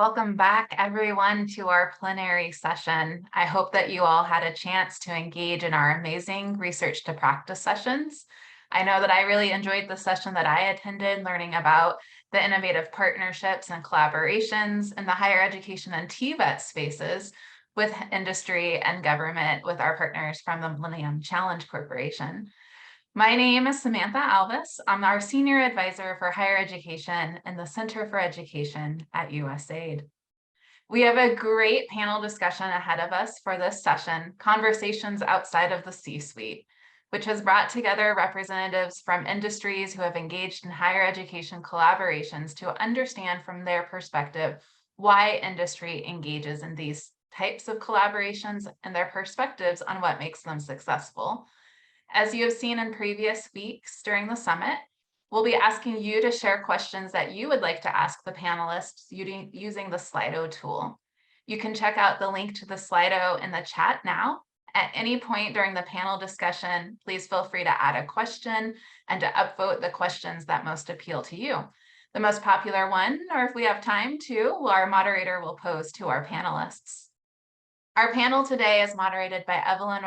Welcome back, everyone, to our plenary session. I hope that you all had a chance to engage in our amazing research to practice sessions. I know that I really enjoyed the session that I attended, learning about the innovative partnerships and collaborations in the higher education and TVET spaces with industry and government with our partners from the Millennium Challenge Corporation. My name is Samantha Alvis. I'm our Senior Advisor for Higher Education in the Center for Education at USAID. We have a great panel discussion ahead of us for this session, Conversations Outside of the C-Suite, which has brought together representatives from industries who have engaged in higher education collaborations to understand from their perspective why industry engages in these types of collaborations and their perspectives on what makes them successful. As you have seen in previous weeks during the summit, we'll be asking you to share questions that you would like to ask the panelists using the Slido tool. You can check out the link to the Slido in the chat now. At any point during the panel discussion, please feel free to add a question and to upvote the questions that most appeal to you. The most popular one, or if we have time to, our moderator will pose to our panelists. Our panel today is moderated by Evelyn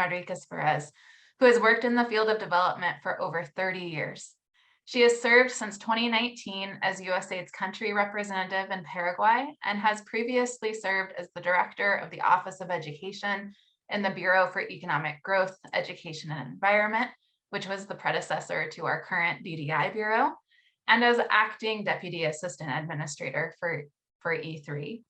Perez, who has worked in the field of development for over 30 years. She has served since 2019 as USAID's country representative in Paraguay and has previously served as the director of the Office of Education in the Bureau for Economic Growth, Education and Environment, which was the predecessor to our current BDI Bureau, and as acting deputy assistant administrator for E3.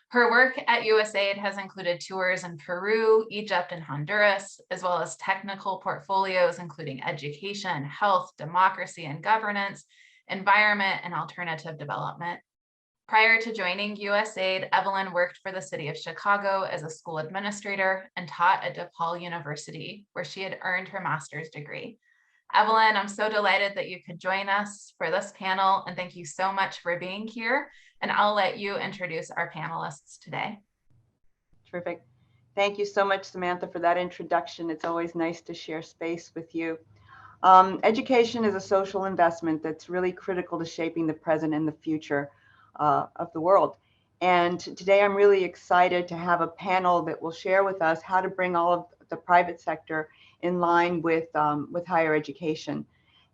Her work at USAID has included tours in Peru, Egypt, and Honduras, as well as technical portfolios including education, health, democracy and governance, environment, and alternative development. Prior to joining USAID, Evelyn worked for the city of Chicago as a school administrator and taught at DePaul University, where she had earned her master's degree. Evelyn, I'm so delighted that you could join us for this panel, and thank you so much for being here. And I'll let you introduce our panelists today. Terrific. Thank you so much, Samantha, for that introduction. It's always nice to share space with you. Education is a social investment that's really critical to shaping the present and the future of the world. And today I'm really excited to have a panel that will share with us how to bring all of the private sector in line with higher education.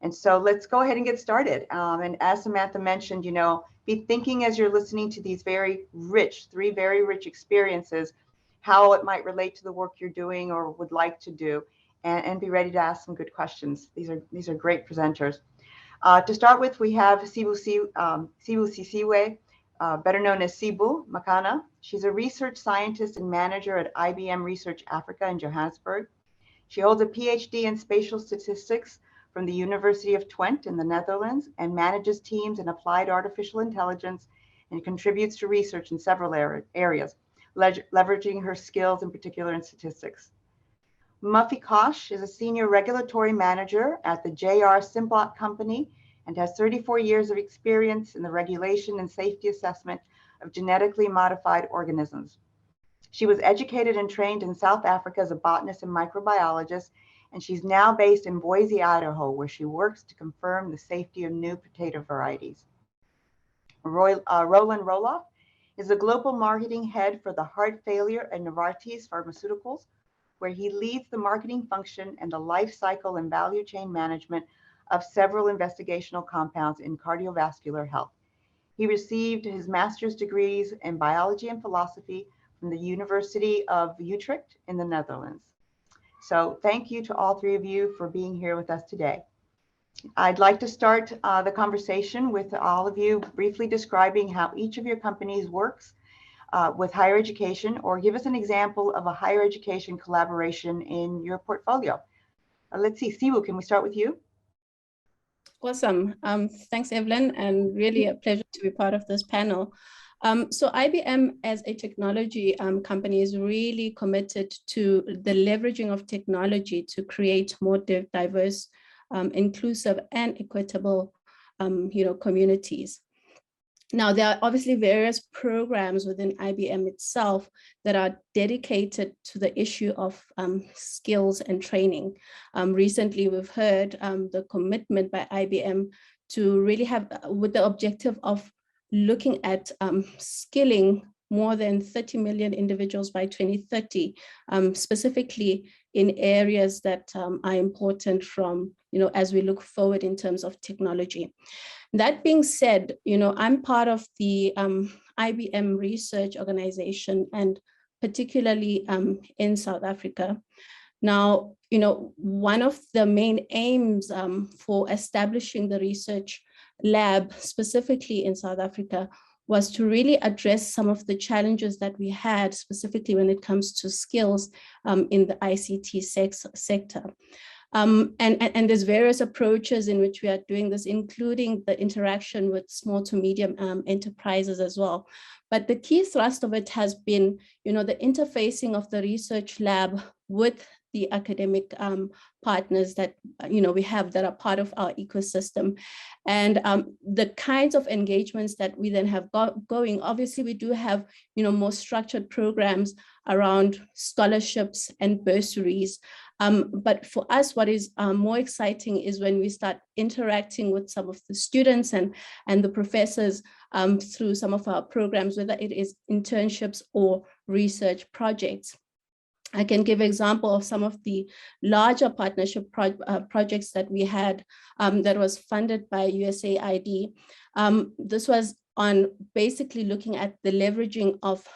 And so let's go ahead and get started. And as Samantha mentioned, be thinking as you're listening to these three very rich experiences, how it might relate to the work you're doing or would like to do, and be ready to ask some good questions. These are great presenters. To start with, we have Sibu Sisiwe, better known as Sibu Makana. She's a research scientist and manager at IBM Research Africa in Johannesburg. She holds a PhD in spatial statistics from the University of Twente in the Netherlands and manages teams in applied artificial intelligence and contributes to research in several areas, leveraging her skills in particular in statistics. Muffy Kosh is a senior regulatory manager at the J.R. Simplot Company and has 34 years of experience in the regulation and safety assessment of genetically modified organisms. She was educated and trained in South Africa as a botanist and microbiologist, and she's now based in Boise, Idaho, where she works to confirm the safety of new potato varieties. Roland Roloff is the global marketing head for the heart failure and Novartis Pharmaceuticals, where he leads the marketing function and the life cycle and value chain management of several investigational compounds in cardiovascular health. He received his master's degrees in biology and philosophy from the University of Utrecht in the Netherlands. So thank you to all three of you for being here with us today. I'd like to start the conversation with all of you briefly describing how each of your companies works with higher education, or give us an example of a higher education collaboration in your portfolio. Let's see, Sibu, can we start with you? Awesome. Thanks, Evelyn, and really a pleasure to be part of this panel. So IBM as a technology company is really committed to the leveraging of technology to create more diverse, inclusive and equitable communities. Now, there are obviously various programs within IBM itself that are dedicated to the issue of skills and training. Recently, we've heard the commitment by IBM to really have, with the objective of looking at skilling more than 30 million individuals by 2030, specifically in areas that are important from, as we look forward in terms of technology. That being said, I'm part of the IBM research organization, and particularly in South Africa. Now, one of the main aims for establishing the research lab specifically in South Africa was to really address some of the challenges that we had, specifically when it comes to skills in the ICT sector. And there's various approaches in which we are doing this, including the interaction with small to medium enterprises as well. But the key thrust of it has been, the interfacing of the research lab with the academic partners that we have that are part of our ecosystem, and the kinds of engagements that we then have going. Obviously, we do have more structured programs around scholarships and bursaries. But for us, what is more exciting is when we start interacting with some of the students and the professors through some of our programs, whether it is internships or research projects. I can give an example of some of the larger partnership projects that we had that was funded by USAID. This was on basically looking at the leveraging of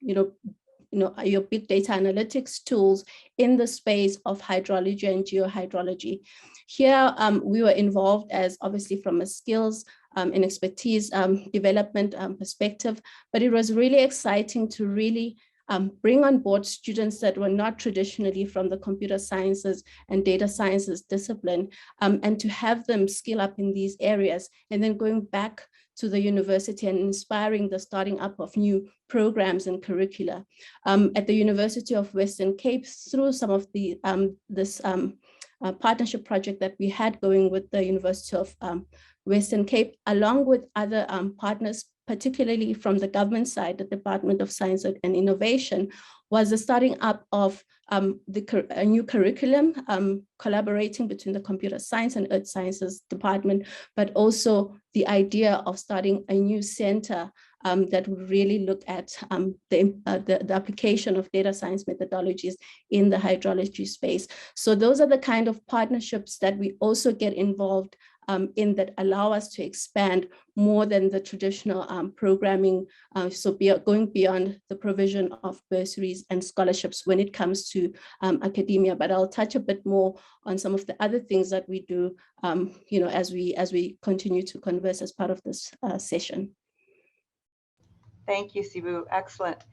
your big data analytics tools in the space of hydrology and geohydrology. Here, we were involved as obviously from a skills and expertise development perspective, but it was really exciting to really bring on board students that were not traditionally from the computer sciences and data sciences discipline, and to have them skill up in these areas, and then going back to the university and inspiring the starting up of new programs and curricula. At the University of Western Cape, through some of the this partnership project that we had going with the University of Western Cape, along with other partners, particularly from the government side, the Department of Science and Innovation, was the starting up of a new curriculum, collaborating between the Computer Science and Earth Sciences Department, but also the idea of starting a new center that would really look at the application of data science methodologies in the hydrology space. So those are the kind of partnerships that we also get involved in, that allow us to expand more than the traditional programming, so going beyond the provision of bursaries and scholarships when it comes to academia. But I'll touch a bit more on some of the other things that we do, as we continue to converse as part of this session. Thank you, Sibu. Excellent.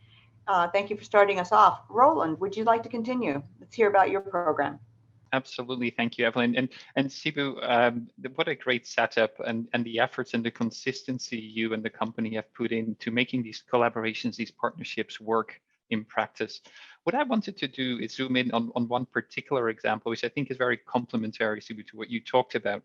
Thank you for starting us off. Roland, would you like to continue? Let's hear about your program. Absolutely. Thank you, Evelyn. And Sibu, what a great setup, and the efforts and the consistency you and the company have put into making these collaborations, these partnerships work in practice. What I wanted to do is zoom in on one particular example, which I think is very complementary, Sibu, to what you talked about.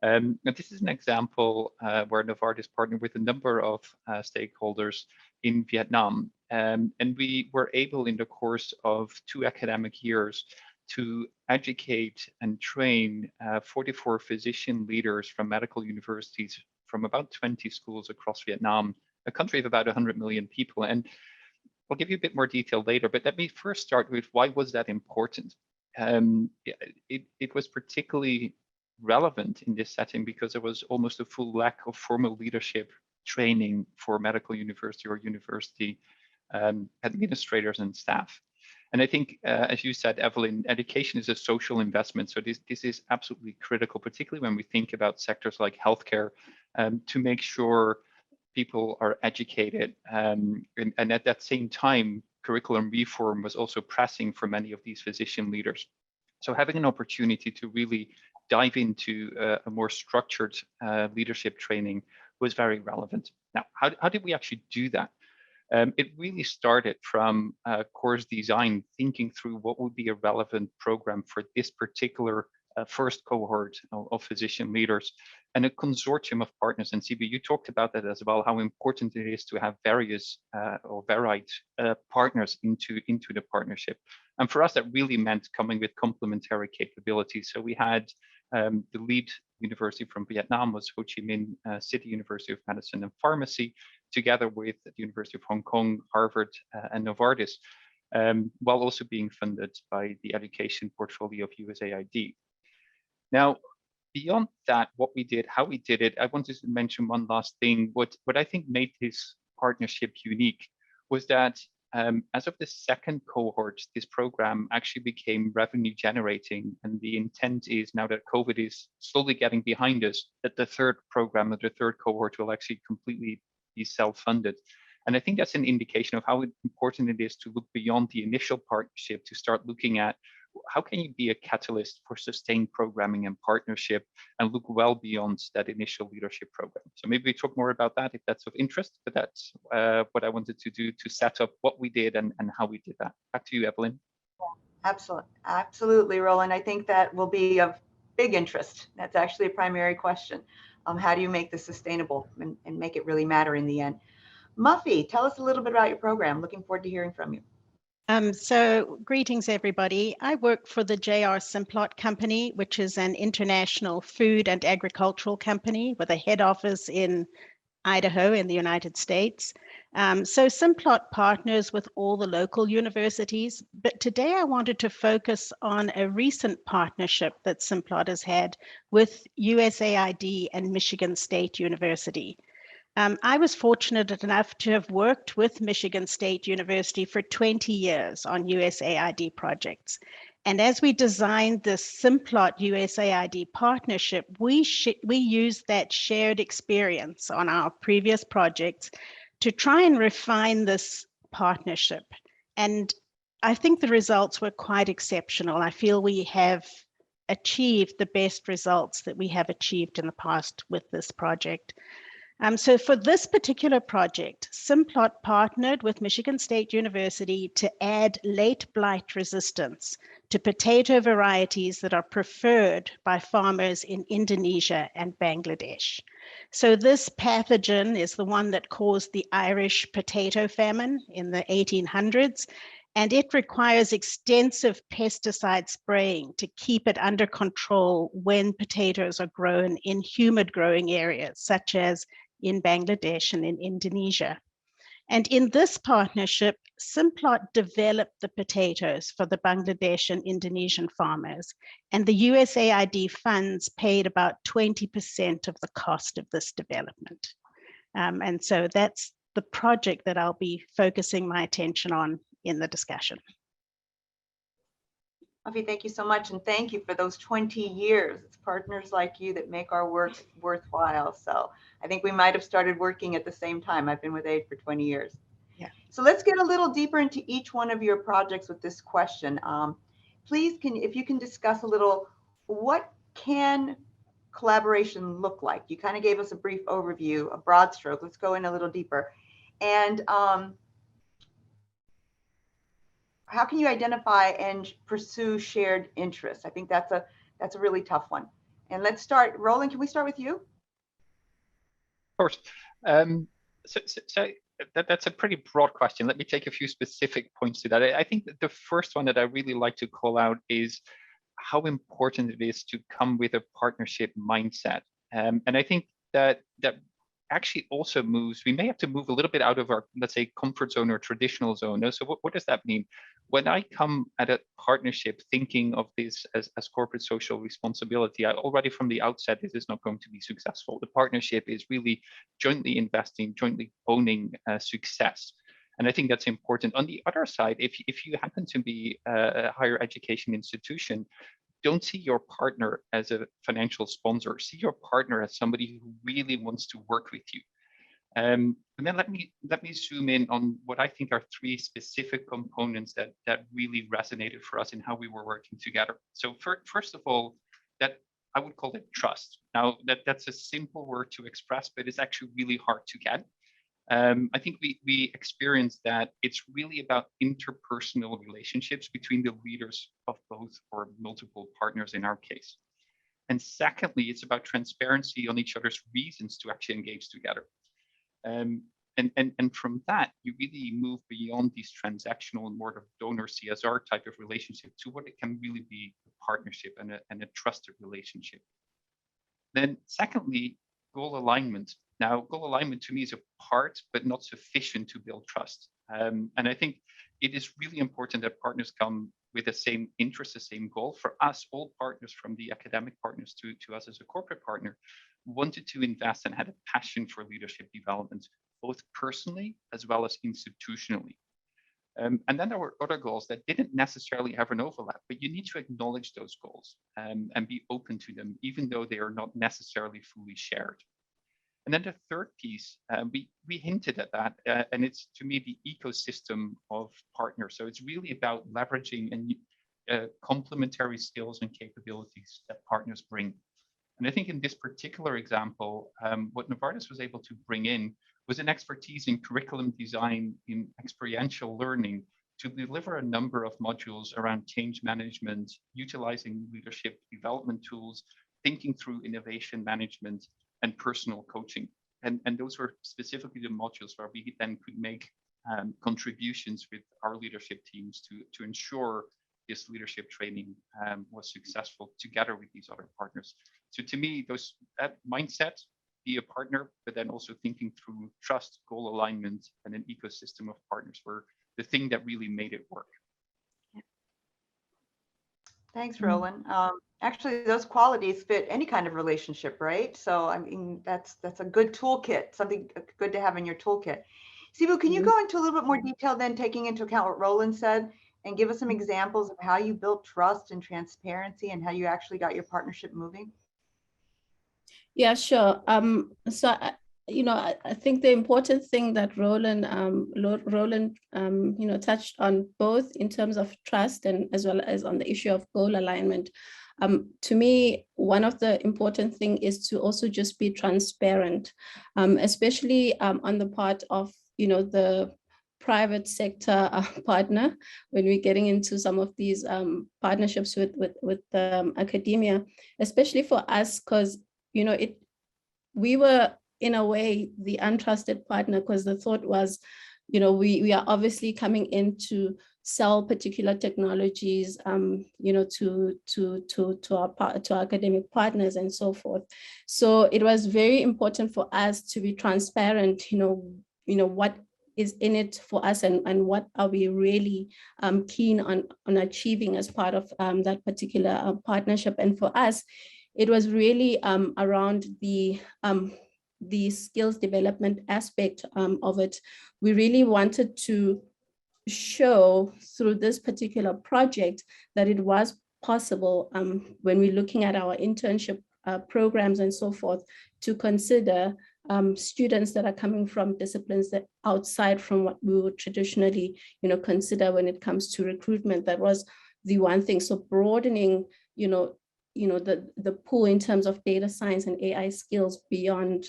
And this is an example where Novartis partnered with a number of stakeholders in Vietnam. And we were able, in the course of 2 academic years, to educate and train 44 physician leaders from medical universities from about 20 schools across Vietnam, a country of about 100 million people. And I'll give you a bit more detail later, but let me first start with why was that important? It was particularly relevant in this setting because there was almost a full lack of formal leadership training for medical university or university administrators and staff. And I think, as you said, Evelyn, education is a social investment. So this is absolutely critical, particularly when we think about sectors like healthcare, to make sure people are educated. And at that same time, curriculum reform was also pressing for many of these physician leaders. So having an opportunity to really dive into a more structured leadership training was very relevant. Now, how did we actually do that? It really started from course design, thinking through what would be a relevant program for this particular first cohort of physician leaders, and a consortium of partners. And Sibu, you talked about that as well, how important it is to have various or varied partners into the partnership. And for us, that really meant coming with complementary capabilities. So we had The lead university from Vietnam was Ho Chi Minh City University of Medicine and Pharmacy, together with the University of Hong Kong, Harvard, and Novartis, while also being funded by the education portfolio of USAID. Now, beyond that, what we did, how we did it, I wanted to mention one last thing. What I think made this partnership unique was that as of the second cohort, this program actually became revenue generating. And the intent is, now that COVID is slowly getting behind us, that the third program, or the third cohort, will actually completely be self-funded. And I think that's an indication of how important it is to look beyond the initial partnership to start looking at how can you be a catalyst for sustained programming and partnership, and look well beyond that initial leadership program. So maybe we talk more about that if that's of interest, but that's what I wanted to do to set up what we did and how we did that. Back to you, Evelyn. Absolutely, Roland. I think that will be of big interest. That's actually a primary question. How do you make this sustainable and make it really matter in the end? Muffy, tell us a little bit about your program. Looking forward to hearing from you. So greetings, everybody. I work for the J.R. Simplot Company, which is an international food and agricultural company with a head office in Idaho in the United States. So Simplot partners with all the local universities, but today I wanted to focus on a recent partnership that Simplot has had with USAID and Michigan State University. I was fortunate enough to have worked with Michigan State University for 20 years on USAID projects. And as we designed this Simplot USAID partnership, we used that shared experience on our previous projects to try and refine this partnership. And I think the results were quite exceptional. I feel we have achieved the best results that we have achieved in the past with this project. So for this particular project, Simplot partnered with Michigan State University to add late blight resistance to potato varieties that are preferred by farmers in Indonesia and Bangladesh. So this pathogen is the one that caused the Irish potato famine in the 1800s, and it requires extensive pesticide spraying to keep it under control when potatoes are grown in humid growing areas, such as in Bangladesh and in Indonesia. And in this partnership, Simplot developed the potatoes for the Bangladesh and Indonesian farmers, and the USAID funds paid about 20% of the cost of this development. And so that's the project that I'll be focusing my attention on in the discussion. Muffy, thank you so much, and thank you for those 20 years. It's partners like you that make our work worthwhile. So I think we might have started working at the same time. I've been with AID for 20 years. Yeah. So let's get a little deeper into each one of your projects with this question. Please, if you can discuss a little, what can collaboration look like? You kind of gave us a brief overview, a broad stroke. Let's go in a little deeper. And how can you identify and pursue shared interests? I think that's a really tough one. And let's start, Roland, can we start with you? Of course. So that's a pretty broad question. Let me take a few specific points to that. I think that the first one that I really like to call out is how important it is to come with a partnership mindset. And I think that actually also moves, we may have to move a little bit out of our, let's say, comfort zone or traditional zone. So what does that mean? When I come at a partnership thinking of this as corporate social responsibility, I already from the outset, this is not going to be successful. The partnership is really jointly investing, jointly owning success. And I think that's important. On the other side, if you happen to be a higher education institution, don't see your partner as a financial sponsor. See your partner as somebody who really wants to work with you. And then let me zoom in on what I think are three specific components that really resonated for us in how we were working together. So first of all, that I would call it trust. Now that's a simple word to express, but it's actually really hard to get. I think we experienced that it's really about interpersonal relationships between the leaders of both or multiple partners in our case. And secondly, it's about transparency on each other's reasons to actually engage together. And from that, you really move beyond these transactional and more of donor CSR type of relationship to what it can really be a partnership and a trusted relationship. Then secondly, goal alignment. Now, goal alignment to me is a part, but not sufficient to build trust. And I think it is really important that partners come with the same interest, the same goal. For us, all partners, from the academic partners to us as a corporate partner, wanted to invest and had a passion for leadership development, both personally as well as institutionally. And then there were other goals that didn't necessarily have an overlap, but you need to acknowledge those goals and be open to them, even though they are not necessarily fully shared. And then the third piece, we hinted at that, and it's, to me, the ecosystem of partners. So it's really about leveraging and complementary skills and capabilities that partners bring. And I think in this particular example, what Novartis was able to bring in was an expertise in curriculum design, in experiential learning, to deliver a number of modules around change management, utilizing leadership development tools, thinking through innovation management, and personal coaching. And those were specifically the modules where we then could make contributions with our leadership teams to ensure this leadership training was successful together with these other partners. So to me, that mindset, be a partner, but then also thinking through trust, goal alignment, and an ecosystem of partners were the thing that really made it work. Thanks, Roland. Actually, those qualities fit any kind of relationship, right? So, I mean, that's a good toolkit, something good to have in your toolkit. Sibu, can you go into a little bit more detail then, taking into account what Roland said, and give us some examples of how you built trust and transparency and how you actually got your partnership moving? Yeah, sure. So, I think the important thing that Roland, touched on, both in terms of trust and as well as on the issue of goal alignment. To me, one of the important things is to also just be transparent, especially on the part of, the private sector partner, when we're getting into some of these partnerships with academia, especially for us, because we were in a way the untrusted partner, because the thought was, we are obviously coming in to sell particular technologies, to our academic partners and so forth. So it was very important for us to be transparent, what is in it for us and what are we really keen on achieving as part of that particular partnership. And for us, it was really around the skills development aspect of it. We really wanted to show through this particular project that it was possible, when we're looking at our internship programs and so forth, to consider students that are coming from disciplines that outside from what we would traditionally, consider when it comes to recruitment. That was the one thing. So broadening, the pool in terms of data science and AI skills beyond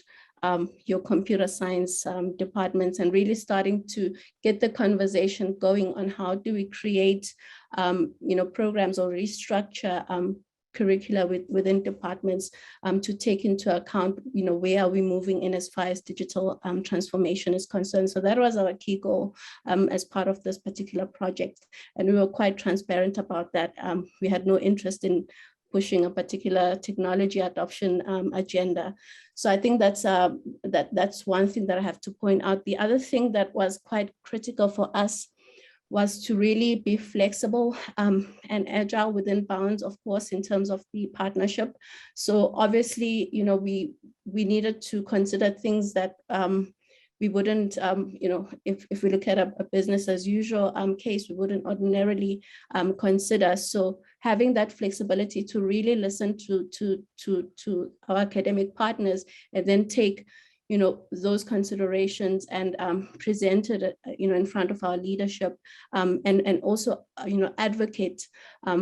your computer science departments, and really starting to get the conversation going on how do we create, programs or restructure curricula within departments to take into account, where are we moving in as far as digital transformation is concerned. So that was our key goal as part of this particular project. And we were quite transparent about that. We had no interest in pushing a particular technology adoption agenda. So I think that's one thing that I have to point out. The other thing that was quite critical for us was to really be flexible and agile within bounds, of course, in terms of the partnership. So obviously, we needed to consider things that we wouldn't, if we look at a business as usual case, we wouldn't ordinarily consider. So having that flexibility to really listen to our academic partners and then take, those considerations and present it, in front of our leadership, and also, advocate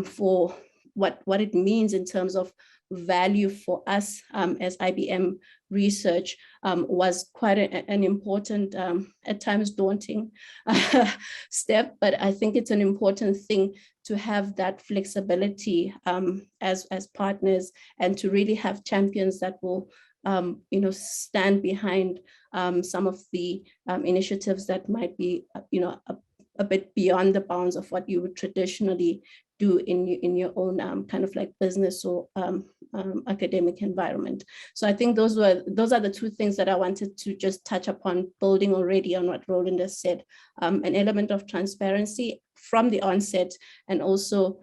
for what it means in terms of value for us as IBM research was quite an important, at times daunting step, but I think it's an important thing to have that flexibility as partners, and to really have champions that will stand behind some of the initiatives that might be, a bit beyond the bounds of what you would traditionally do in your own kind of like business or academic environment. So I think those are the two things that I wanted to just touch upon, building already on what Roland has said, an element of transparency from the onset, and also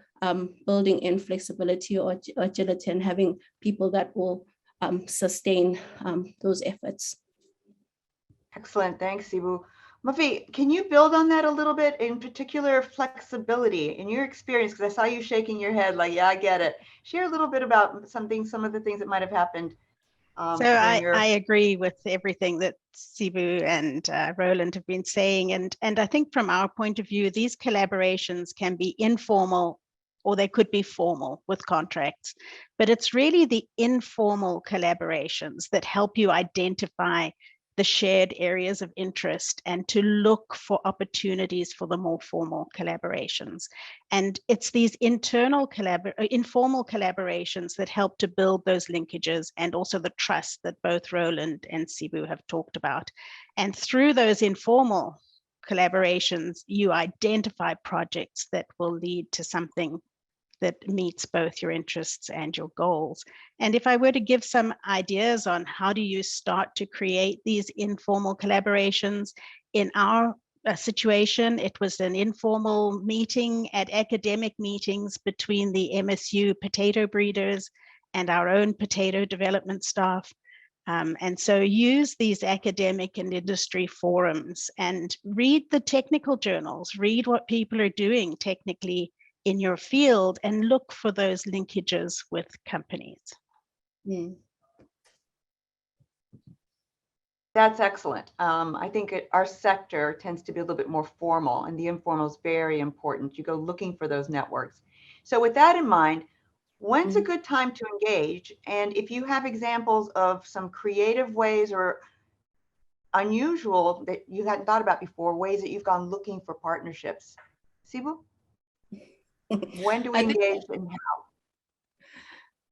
building in flexibility or agility and having people that will sustain those efforts. Excellent, thanks, Sibu. Mufi, can you build on that a little bit, in particular flexibility in your experience? Because I saw you shaking your head like, yeah, I get it. Share a little bit about some of the things that might have happened. So I agree with everything that Sibu and Roland have been saying. And I think from our point of view, these collaborations can be informal or they could be formal with contracts. But it's really the informal collaborations that help you identify the shared areas of interest and to look for opportunities for the more formal collaborations. And it's these informal collaborations that help to build those linkages and also the trust that both Roland and Sibu have talked about. And through those informal collaborations, you identify projects that will lead to something that meets both your interests and your goals. And if I were to give some ideas on how do you start to create these informal collaborations, in our situation, it was an informal meeting at academic meetings between the MSU potato breeders and our own potato development staff. And so use these academic and industry forums and read the technical journals, read what people are doing technically in your field, and look for those linkages with companies. That's excellent. I think our sector tends to be a little bit more formal, and the informal is very important. You go looking for those networks. So with that in mind, when's a good time to engage? And if you have examples of some creative ways or unusual that you hadn't thought about before, ways that you've gone looking for partnerships. Sibu? When do we engage and how?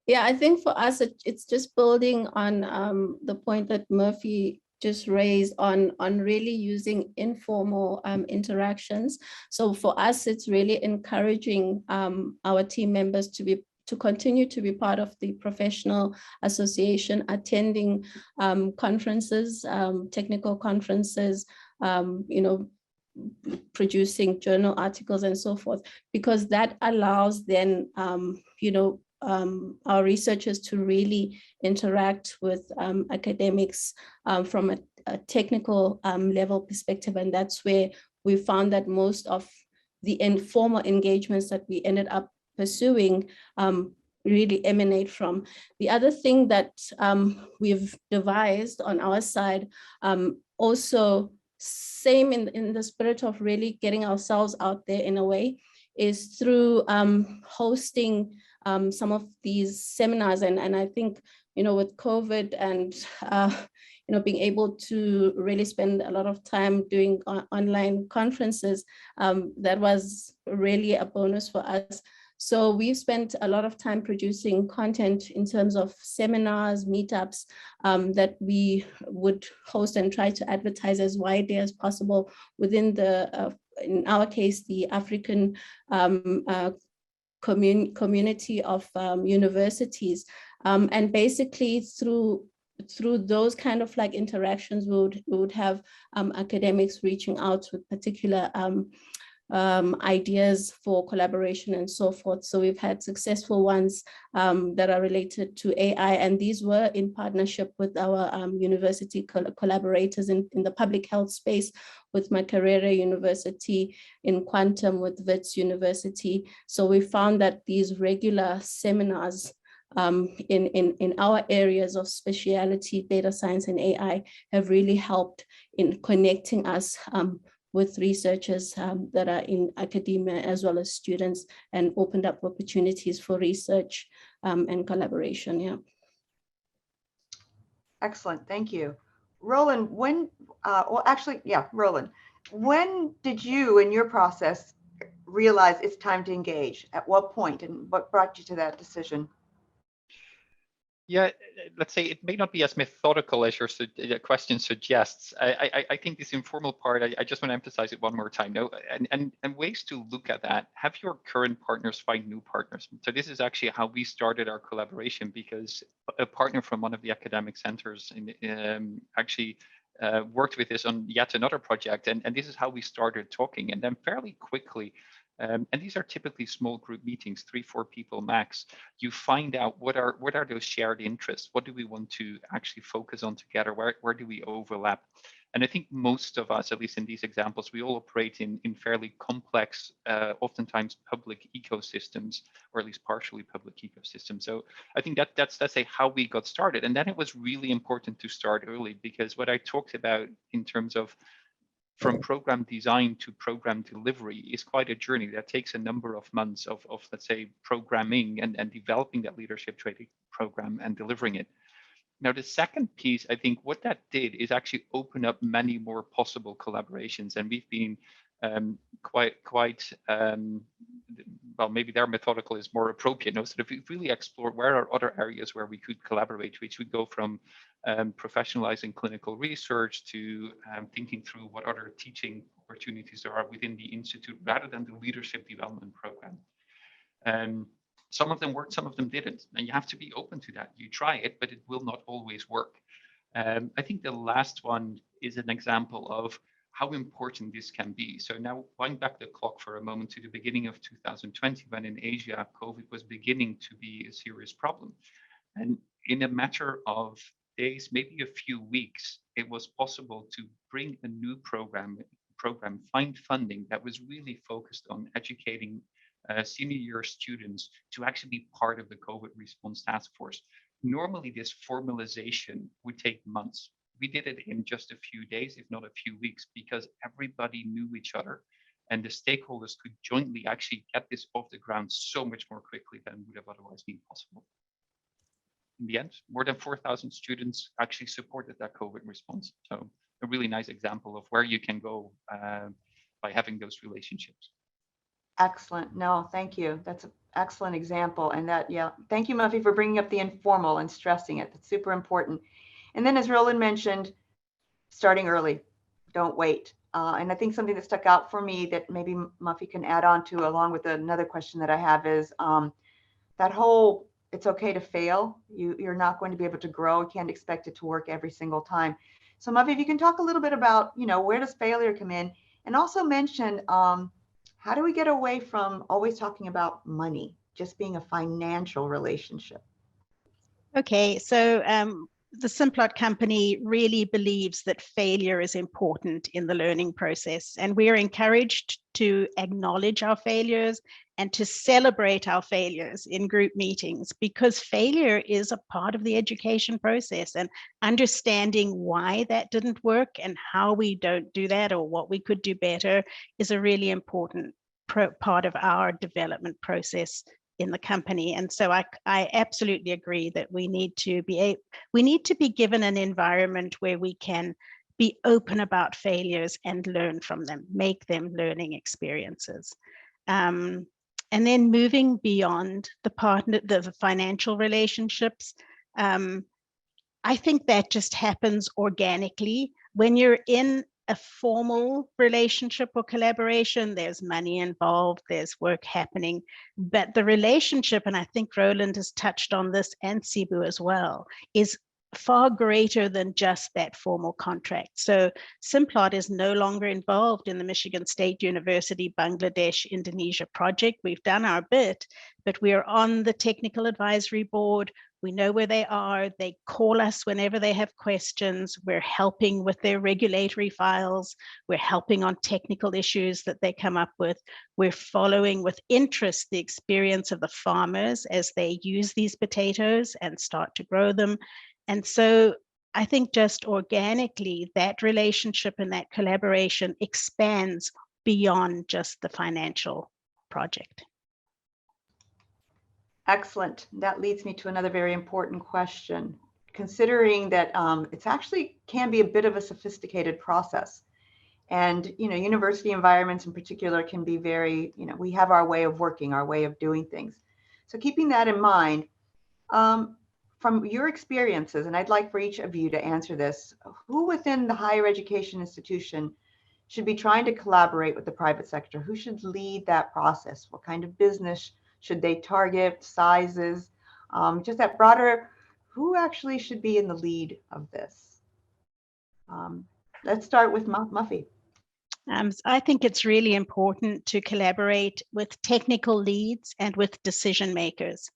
Yeah, I think for us, it's just building on the point that Murphy just raised on really using informal interactions. So for us, it's really encouraging our team members to continue to be part of the professional association, attending conferences, technical conferences, producing journal articles and so forth, because that allows then, our researchers to really interact with academics from a technical level perspective. And that's where we found that most of the informal engagements that we ended up pursuing really emanate from. The other thing that we've devised on our side, also same in the spirit of really getting ourselves out there in a way, is through hosting some of these seminars. And I think, with COVID and, being able to really spend a lot of time doing online conferences, that was really a bonus for us. So we've spent a lot of time producing content in terms of seminars, meetups that we would host and try to advertise as widely as possible within in our case, the African community of universities. And basically through those kind of like interactions, we would have academics reaching out with particular ideas for collaboration and so forth. So we've had successful ones that are related to AI, and these were in partnership with our university collaborators in the public health space, with Makerere University, in quantum with Wits University. So we found that these regular seminars in our areas of speciality, data science and AI, have really helped in connecting us with researchers that are in academia as well as students, and opened up opportunities for research and collaboration. Yeah. Excellent, thank you. Roland, Roland, when did you in your process realize it's time to engage? At what point, and what brought you to that decision? Yeah, let's say it may not be as methodical as your question suggests. I think this informal part, I just want to emphasize it one more time. No, and ways to look at that, have your current partners find new partners. So this is actually how we started our collaboration, because a partner from one of the academic centers actually worked with this on yet another project. And this is how we started talking. And then fairly quickly, and these are typically small group meetings, 3-4 people max. You find out what are those shared interests? What do we want to actually focus on together? Where do we overlap? And I think most of us, at least in these examples, we all operate in fairly complex, oftentimes public ecosystems, or at least partially public ecosystems. So I think that's say how we got started. And then it was really important to start early, because what I talked about in terms of from program design to program delivery is quite a journey that takes a number of months of let's say, programming and developing that leadership training program and delivering it. Now, the second piece, I think what that did is actually open up many more possible collaborations. And we've been quite well, maybe their methodical is more appropriate. No, so if we really explore where are other areas where we could collaborate, which would go from professionalizing clinical research to thinking through what other teaching opportunities there are within the institute, rather than the leadership development program. Some of them worked, some of them didn't, and you have to be open to that. You try it, but it will not always work. I think the last one is an example of how important this can be. So now wind back the clock for a moment to the beginning of 2020, when in Asia, COVID was beginning to be a serious problem. And in a matter of days, maybe a few weeks, it was possible to bring a new program, find funding that was really focused on educating senior year students to actually be part of the COVID response task force. Normally, this formalization would take months. We did it in just a few days, if not a few weeks, because everybody knew each other, and the stakeholders could jointly actually get this off the ground so much more quickly than would have otherwise been possible. In the end, more than 4,000 students actually supported that COVID response. So a really nice example of where you can go by having those relationships. Excellent. No, thank you. That's an excellent example. And that, yeah, thank you, Muffy, for bringing up the informal and stressing it. That's super important. And then, as Roland mentioned, starting early, don't wait. And I think something that stuck out for me that maybe Muffy can add on to, along with another question that I have, is that whole, it's okay to fail. You're not going to be able to grow. You can't expect it to work every single time. So Muffy, if you can talk a little bit about, where does failure come in? And also mention, how do we get away from always talking about money, just being a financial relationship? Okay, so the Simplot company really believes that failure is important in the learning process, and we are encouraged to acknowledge our failures and to celebrate our failures in group meetings, because failure is a part of the education process, and understanding why that didn't work and how we don't do that or what we could do better is a really important part of our development process in the company. And so I absolutely agree that we need to be given an environment where we can be open about failures and learn from them, make them learning experiences. And then moving beyond the financial relationships, I think that just happens organically. When you're in a formal relationship or collaboration, there's money involved, there's work happening, but the relationship, and I think Roland has touched on this and Sibu as well, is far greater than just that formal contract. So Simplot is no longer involved in the Michigan State University Bangladesh Indonesia project. We've done our bit, but we are on the technical advisory board. We know where they are. They call us whenever they have questions. We're helping with their regulatory files. We're helping on technical issues that they come up with. We're following with interest the experience of the farmers as they use these potatoes and start to grow them. And so I think just organically, that relationship and that collaboration expands beyond just the financial project. Excellent. That leads me to another very important question. Considering that it's actually can be a bit of a sophisticated process. And, university environments in particular can be very, we have our way of working, our way of doing things. So keeping that in mind, from your experiences, and I'd like for each of you to answer this, who within the higher education institution should be trying to collaborate with the private sector? Who should lead that process? What kind of business should they target, sizes? Just that broader, who actually should be in the lead of this? Let's start with Muffy. I think it's really important to collaborate with technical leads and with decision makers.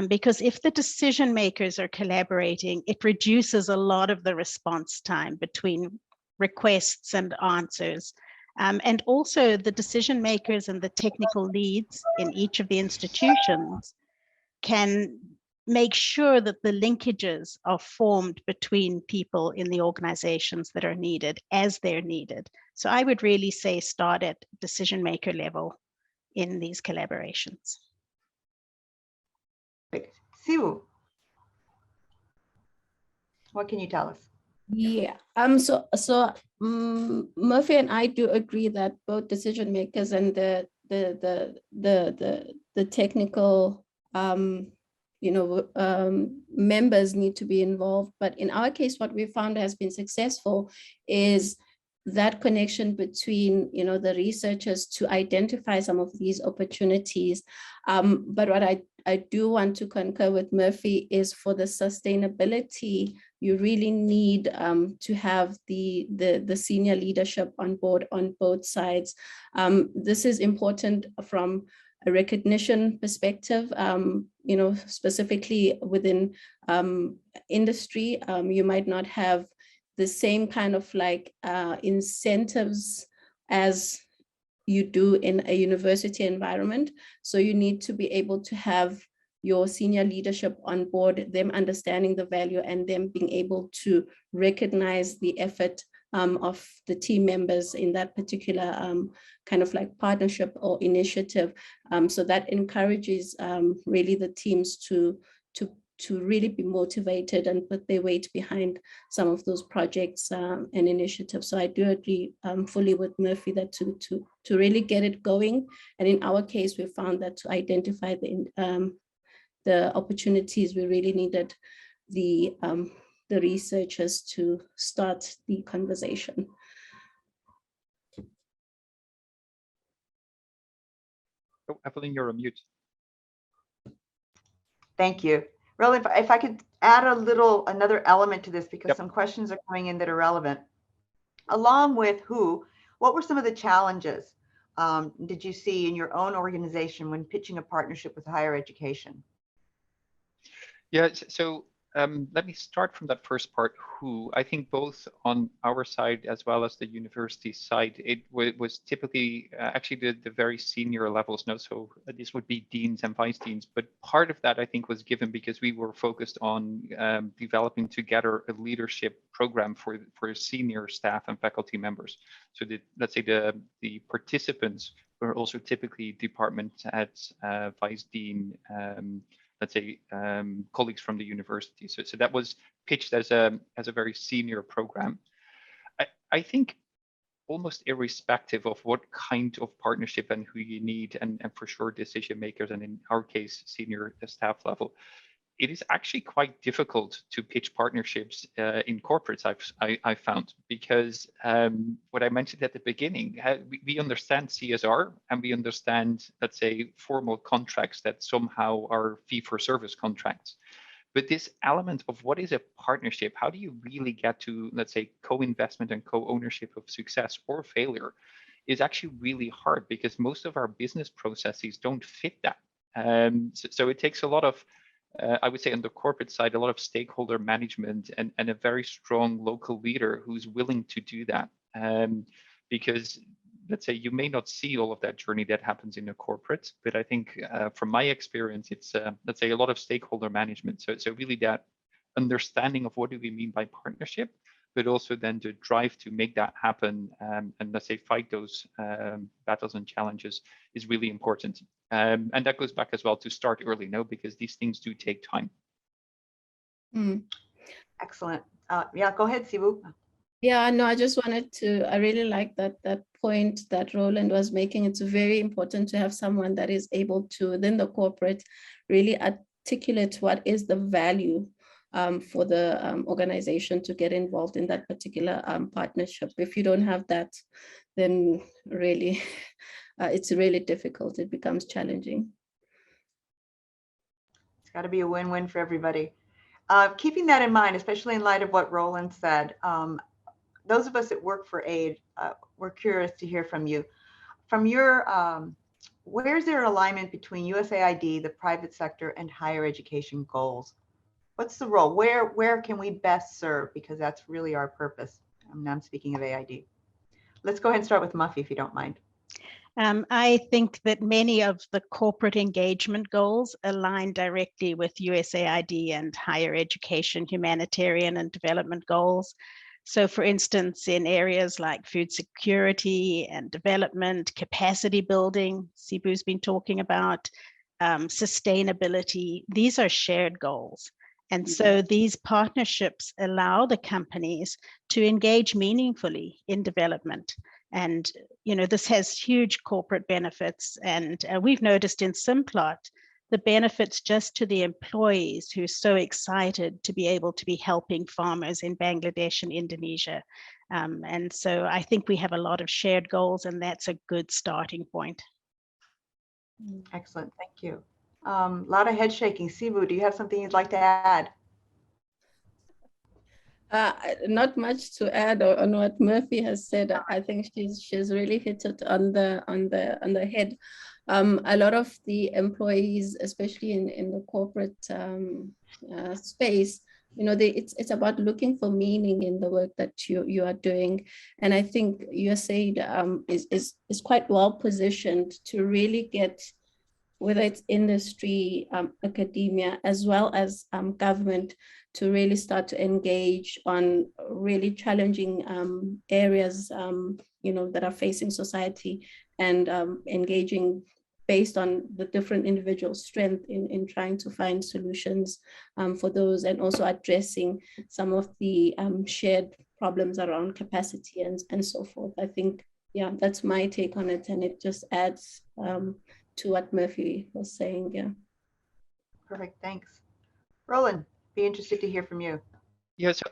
Because if the decision makers are collaborating, it reduces a lot of the response time between requests and answers. And also the decision makers and the technical leads in each of the institutions can make sure that the linkages are formed between people in the organizations that are needed as they're needed. So I would really say start at decision maker level in these collaborations. Siwu, what can you tell us? Yeah, Murphy and I do agree that both decision makers and the technical members need to be involved. But in our case, what we found has been successful is that connection between the researchers to identify some of these opportunities. But what I do want to concur with Murphy is for the sustainability, you really need to have the senior leadership on board on both sides. This is important from a recognition perspective, specifically within industry. You might not have the same kind of incentives as you do in a university environment. So you need to be able to have your senior leadership on board, them understanding the value and them being able to recognize the effort of the team members in that particular kind of partnership or initiative. So that encourages really the teams to really be motivated and put their weight behind some of those projects and initiatives. So I do agree fully with Murphy that to really get it going. And in our case, we found that to identify the opportunities, we really needed the researchers to start the conversation. Oh, Evelyn, you're on mute. Thank you. Really, if I could add another element to this, because Yep. some questions are coming in that are relevant. Along with what were some of the challenges did you see in your own organization when pitching a partnership with higher education? Yeah, so let me start from that first part, who. I think both on our side as well as the university side, it was typically actually the very senior levels. So this would be deans and vice deans, but part of that I think was given because we were focused on developing together a leadership program for senior staff and faculty members. So let's say the participants were also typically department heads, vice dean, let's say colleagues from the university. So that was pitched as a very senior program. I think almost irrespective of what kind of partnership and who you need, and for sure decision makers, and in our case, senior staff level, it is actually quite difficult to pitch partnerships in corporates, I've found, because what I mentioned at the beginning, we understand CSR and we understand, let's say, formal contracts that somehow are fee-for-service contracts. But this element of what is a partnership, how do you really get to, let's say, co-investment and co-ownership of success or failure, is actually really hard because most of our business processes don't fit that. So it takes a lot of I would say on the corporate side, a lot of stakeholder management and a very strong local leader who's willing to do that. Because let's say you may not see all of that journey that happens in a corporate, but I think from my experience, it's let's say a lot of stakeholder management. So really that understanding of what do we mean by partnership, but also then the drive to make that happen and let's say fight those battles and challenges is really important. And that goes back as well to start early, because these things do take time. Excellent. Yeah, go ahead, Siwu. Yeah, no, I just wanted to, I really like that point that Roland was making. It's very important to have someone that is able to, within the corporate, really articulate what is the value for the organization to get involved in that particular partnership. If you don't have that, then really, it's really difficult. It becomes challenging. It's got to be a win-win for everybody. Keeping that in mind, especially in light of what Roland said, those of us that work for aid, we're curious to hear from you. From your, where's there alignment between USAID, the private sector, and higher education goals? What's the role? Where can we best serve? Because that's really our purpose. I'm speaking of AID. Let's go ahead and start with Muffy, if you don't mind. I think that many of the corporate engagement goals align directly with USAID and higher education, humanitarian and development goals. So for instance, in areas like food security and development, capacity building, Sibu's been talking about, sustainability, these are shared goals. And so these partnerships allow the companies to engage meaningfully in development. And, you know, this has huge corporate benefits. And we've noticed in Simplot, the benefits just to the employees who are so excited to be able to be helping farmers in Bangladesh and Indonesia. And so I think we have a lot of shared goals, and that's a good starting point. Excellent, thank you. A lot of head shaking. Sibu, do you have something you'd like to add? Not much to add on what Murphy has said. I think she's really hit it on the head. A lot of the employees, especially in the corporate space, you know, it's about looking for meaning in the work that you are doing, and I think USAID is quite well positioned to really get, whether it's industry, academia, as well as government, to really start to engage on really challenging areas, you know, that are facing society, and engaging based on the different individual strength in trying to find solutions for those, and also addressing some of the shared problems around capacity and so forth. I think, yeah, that's my take on it, and it just adds to what Murphy was saying. Yeah. Perfect, thanks. Roland, be interested to hear from you. Yes,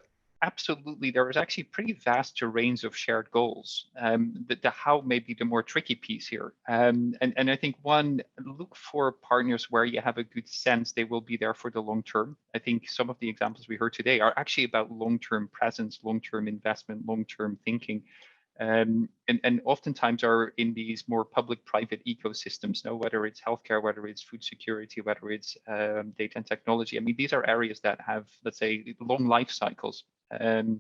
absolutely. There is actually pretty vast range of shared goals. The how may be the more tricky piece here. And I think one, look for partners where you have a good sense they will be there for the long term. I think some of the examples we heard today are actually about long-term presence, long-term investment, long-term thinking. And oftentimes are in these more public-private ecosystems, whether it's healthcare, whether it's food security, whether it's data and technology. I mean, these are areas that have, let's say, long life cycles. And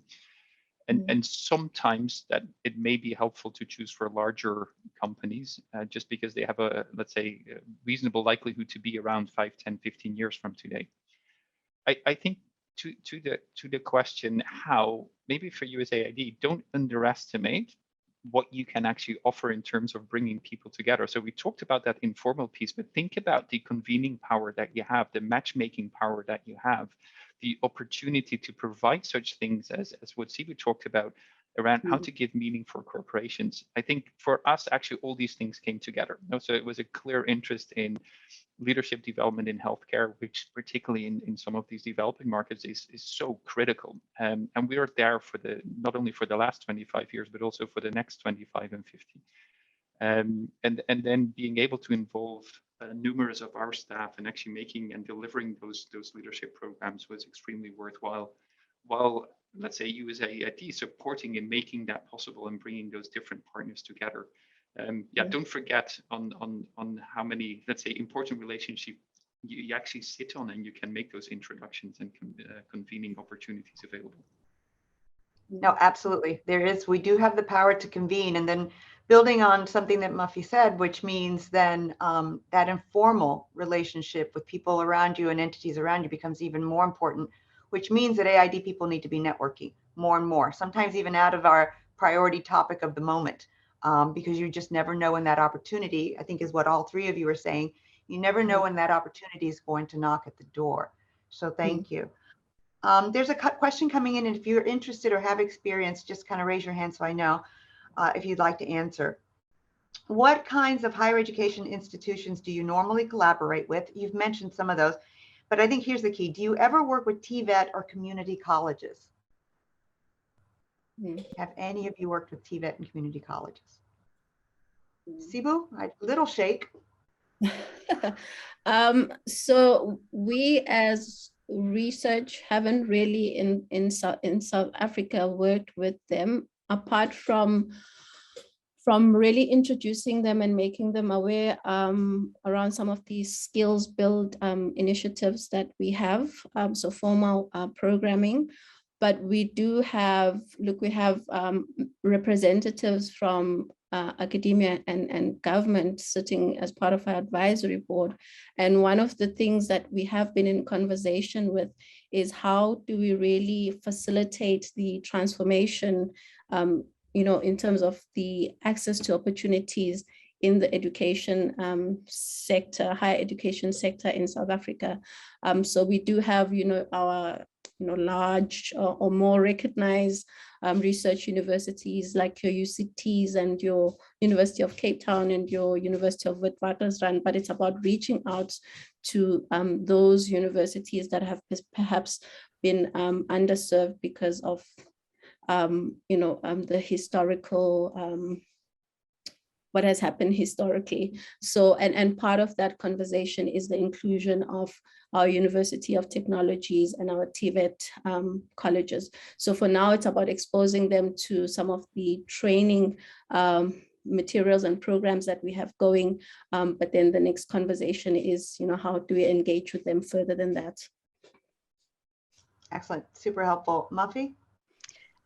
sometimes that it may be helpful to choose for larger companies just because they have a, let's say, a reasonable likelihood to be around 5, 10, 15 years from today. I think to the question how, maybe for USAID, don't underestimate what you can actually offer in terms of bringing people together. So we talked about that informal piece, but think about the convening power that you have, the matchmaking power that you have, the opportunity to provide such things as what Sibu talked about around how to give meaning for corporations. I think for us, actually, all these things came together. So it was a clear interest in leadership development in healthcare, which particularly in some of these developing markets is so critical. And we are there for not only for the last 25 years, but also for the next 25 and 50. And then being able to involve numerous of our staff and actually making and delivering those leadership programs was extremely worthwhile. While, let's say, USAID supporting and making that possible and bringing those different partners together. Don't forget on how many, let's say, important relationships you actually sit on, and you can make those introductions and convening opportunities available. No, absolutely. We do have the power to convene, and then building on something that Muffy said, which means then that informal relationship with people around you and entities around you becomes even more important, which means that AID people need to be networking more and more, sometimes even out of our priority topic of the moment. Because you just never know when that opportunity, I think is what all three of you are saying, you never know when that opportunity is going to knock at the door. So thank you. There's a question coming in, and if you're interested or have experience, just kind of raise your hand so I know if you'd like to answer. What kinds of higher education institutions do you normally collaborate with? You've mentioned some of those, But I think here's the key. Do you ever work with TVET or community colleges? Have any of you worked with TVET and community colleges? Sibu, a little shake. So we as research haven't really in South Africa worked with them, apart from really introducing them and making them aware around some of these skills build initiatives that we have, so formal programming. But we do have, we have representatives from academia and government sitting as part of our advisory board. And one of the things that we have been in conversation with is how do we really facilitate the transformation, in terms of the access to opportunities in the education sector, higher education sector in South Africa. So we do have, our large or more recognized research universities like your UCTs and your University of Cape Town and your University of Witwatersrand, but it's about reaching out to those universities that have perhaps been underserved because of the historical what has happened historically. So, and part of that conversation is the inclusion of our University of Technologies and our TVET colleges. So for now, it's about exposing them to some of the training materials and programs that we have going. But then the next conversation is, how do we engage with them further than that? Excellent, super helpful. Muffy?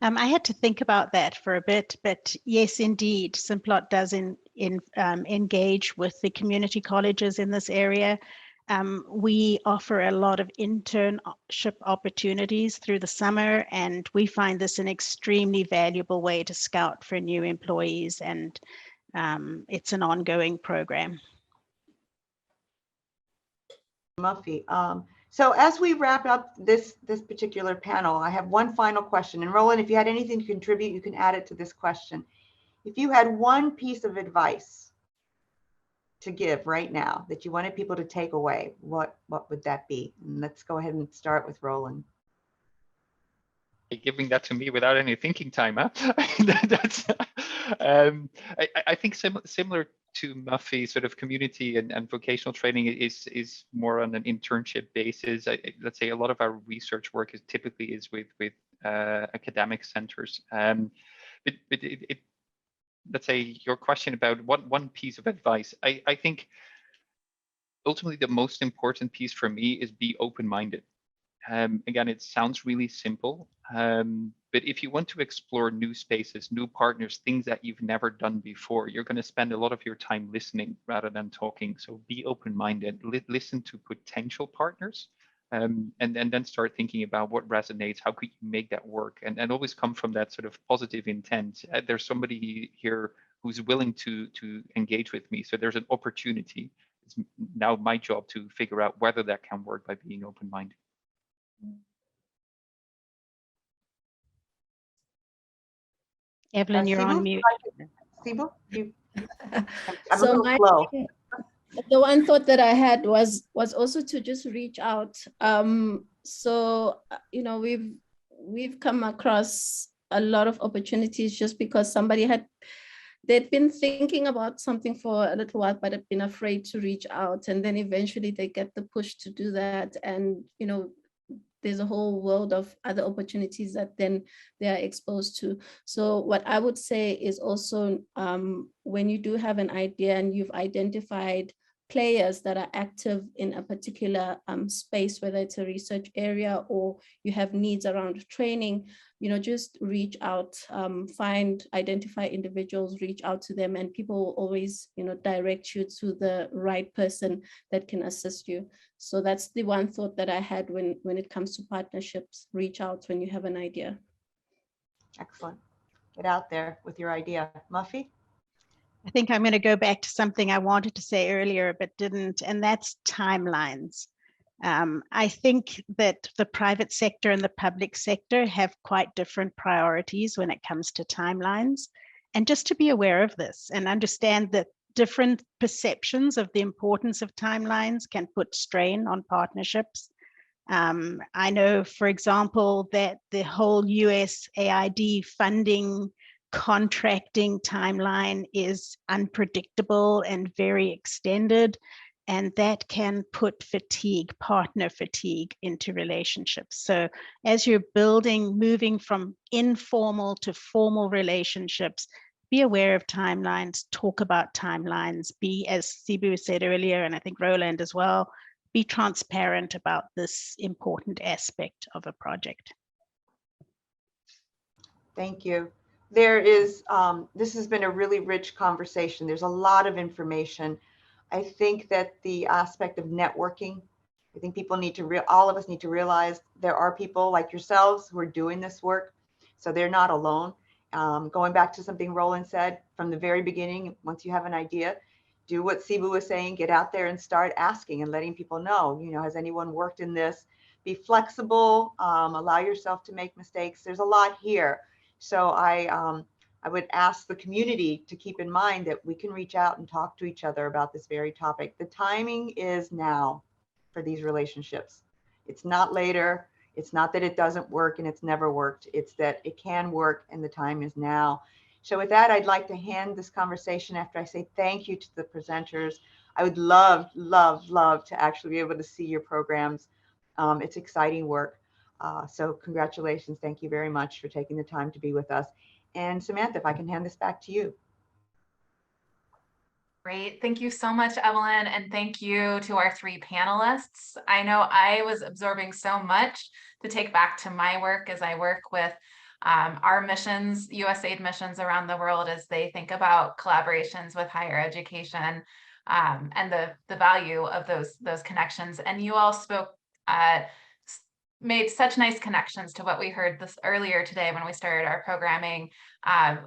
I had to think about that for a bit, but yes, indeed, Simplot does engage with the community colleges in this area. We offer a lot of internship opportunities through the summer, and we find this an extremely valuable way to scout for new employees, and it's an ongoing program. Muffy. So as we wrap up this particular panel, I have one final question. And Roland, if you had anything to contribute, you can add it to this question. If you had one piece of advice to give right now that you wanted people to take away, what would that be? And let's go ahead and start with Roland. Giving that to me without any thinking time, huh? That's, I think similar to Muffy, sort of community and vocational training is more on an internship basis. Let's say a lot of our research work is typically with academic centers. But let's say your question about one piece of advice, I think ultimately the most important piece for me is be open-minded. Again, it sounds really simple, but if you want to explore new spaces, new partners, things that you've never done before, you're going to spend a lot of your time listening rather than talking. So be open-minded, listen to potential partners, and then start thinking about what resonates, how could you make that work, and always come from that sort of positive intent. There's somebody here who's willing to engage with me, so there's an opportunity. It's now my job to figure out whether that can work by being open-minded. Evelyn, you're on mute. Sibu, So the one thought that I had was also to just reach out. So we've come across a lot of opportunities just because they'd been thinking about something for a little while, but had been afraid to reach out, and then eventually they get the push to do that, and there's a whole world of other opportunities that then they are exposed to. So what I would say is also when you do have an idea and you've identified players that are active in a particular space, whether it's a research area or you have needs around training, just reach out, identify individuals, reach out to them, and people will always, direct you to the right person that can assist you. So that's the one thought that I had when it comes to partnerships. Reach out when you have an idea. Excellent. Get out there with your idea. Muffy? I think I'm going to go back to something I wanted to say earlier, but didn't, and that's timelines. I think that the private sector and the public sector have quite different priorities when it comes to timelines. And just to be aware of this and understand that different perceptions of the importance of timelines can put strain on partnerships. I know, for example, that the whole USAID funding contracting timeline is unpredictable and very extended, and that can put partner fatigue into relationships. So as you're moving from informal to formal relationships, be aware of timelines, talk about timelines, be, as Sibu said earlier, and I think Roland as well, be transparent about this important aspect of a project. Thank you. There is, this has been a really rich conversation. There's a lot of information. I think that the aspect of networking, I think people need to, all of us need to realize there are people like yourselves who are doing this work, so they're not alone. Going back to something Roland said from the very beginning, once you have an idea, do what Sibu was saying, get out there and start asking and letting people know, you know, has anyone worked in this? Be flexible, allow yourself to make mistakes. There's a lot here. So I would ask the community to keep in mind that we can reach out and talk to each other about this very topic. The timing is now for these relationships. It's not later. It's not that it doesn't work and it's never worked. It's that it can work and the time is now. So with that, I'd like to hand this conversation after I say thank you to the presenters. I would love, love, love to actually be able to see your programs. It's exciting work. So congratulations. Thank you very much for taking the time to be with us. And Samantha, if I can hand this back to you. Great. Thank you so much, Evelyn. And thank you to our three panelists. I know I was absorbing so much to take back to my work as I work with our missions, USAID missions around the world as they think about collaborations with higher education and the value of those connections. And you all spoke, made such nice connections to what we heard this earlier today when we started our programming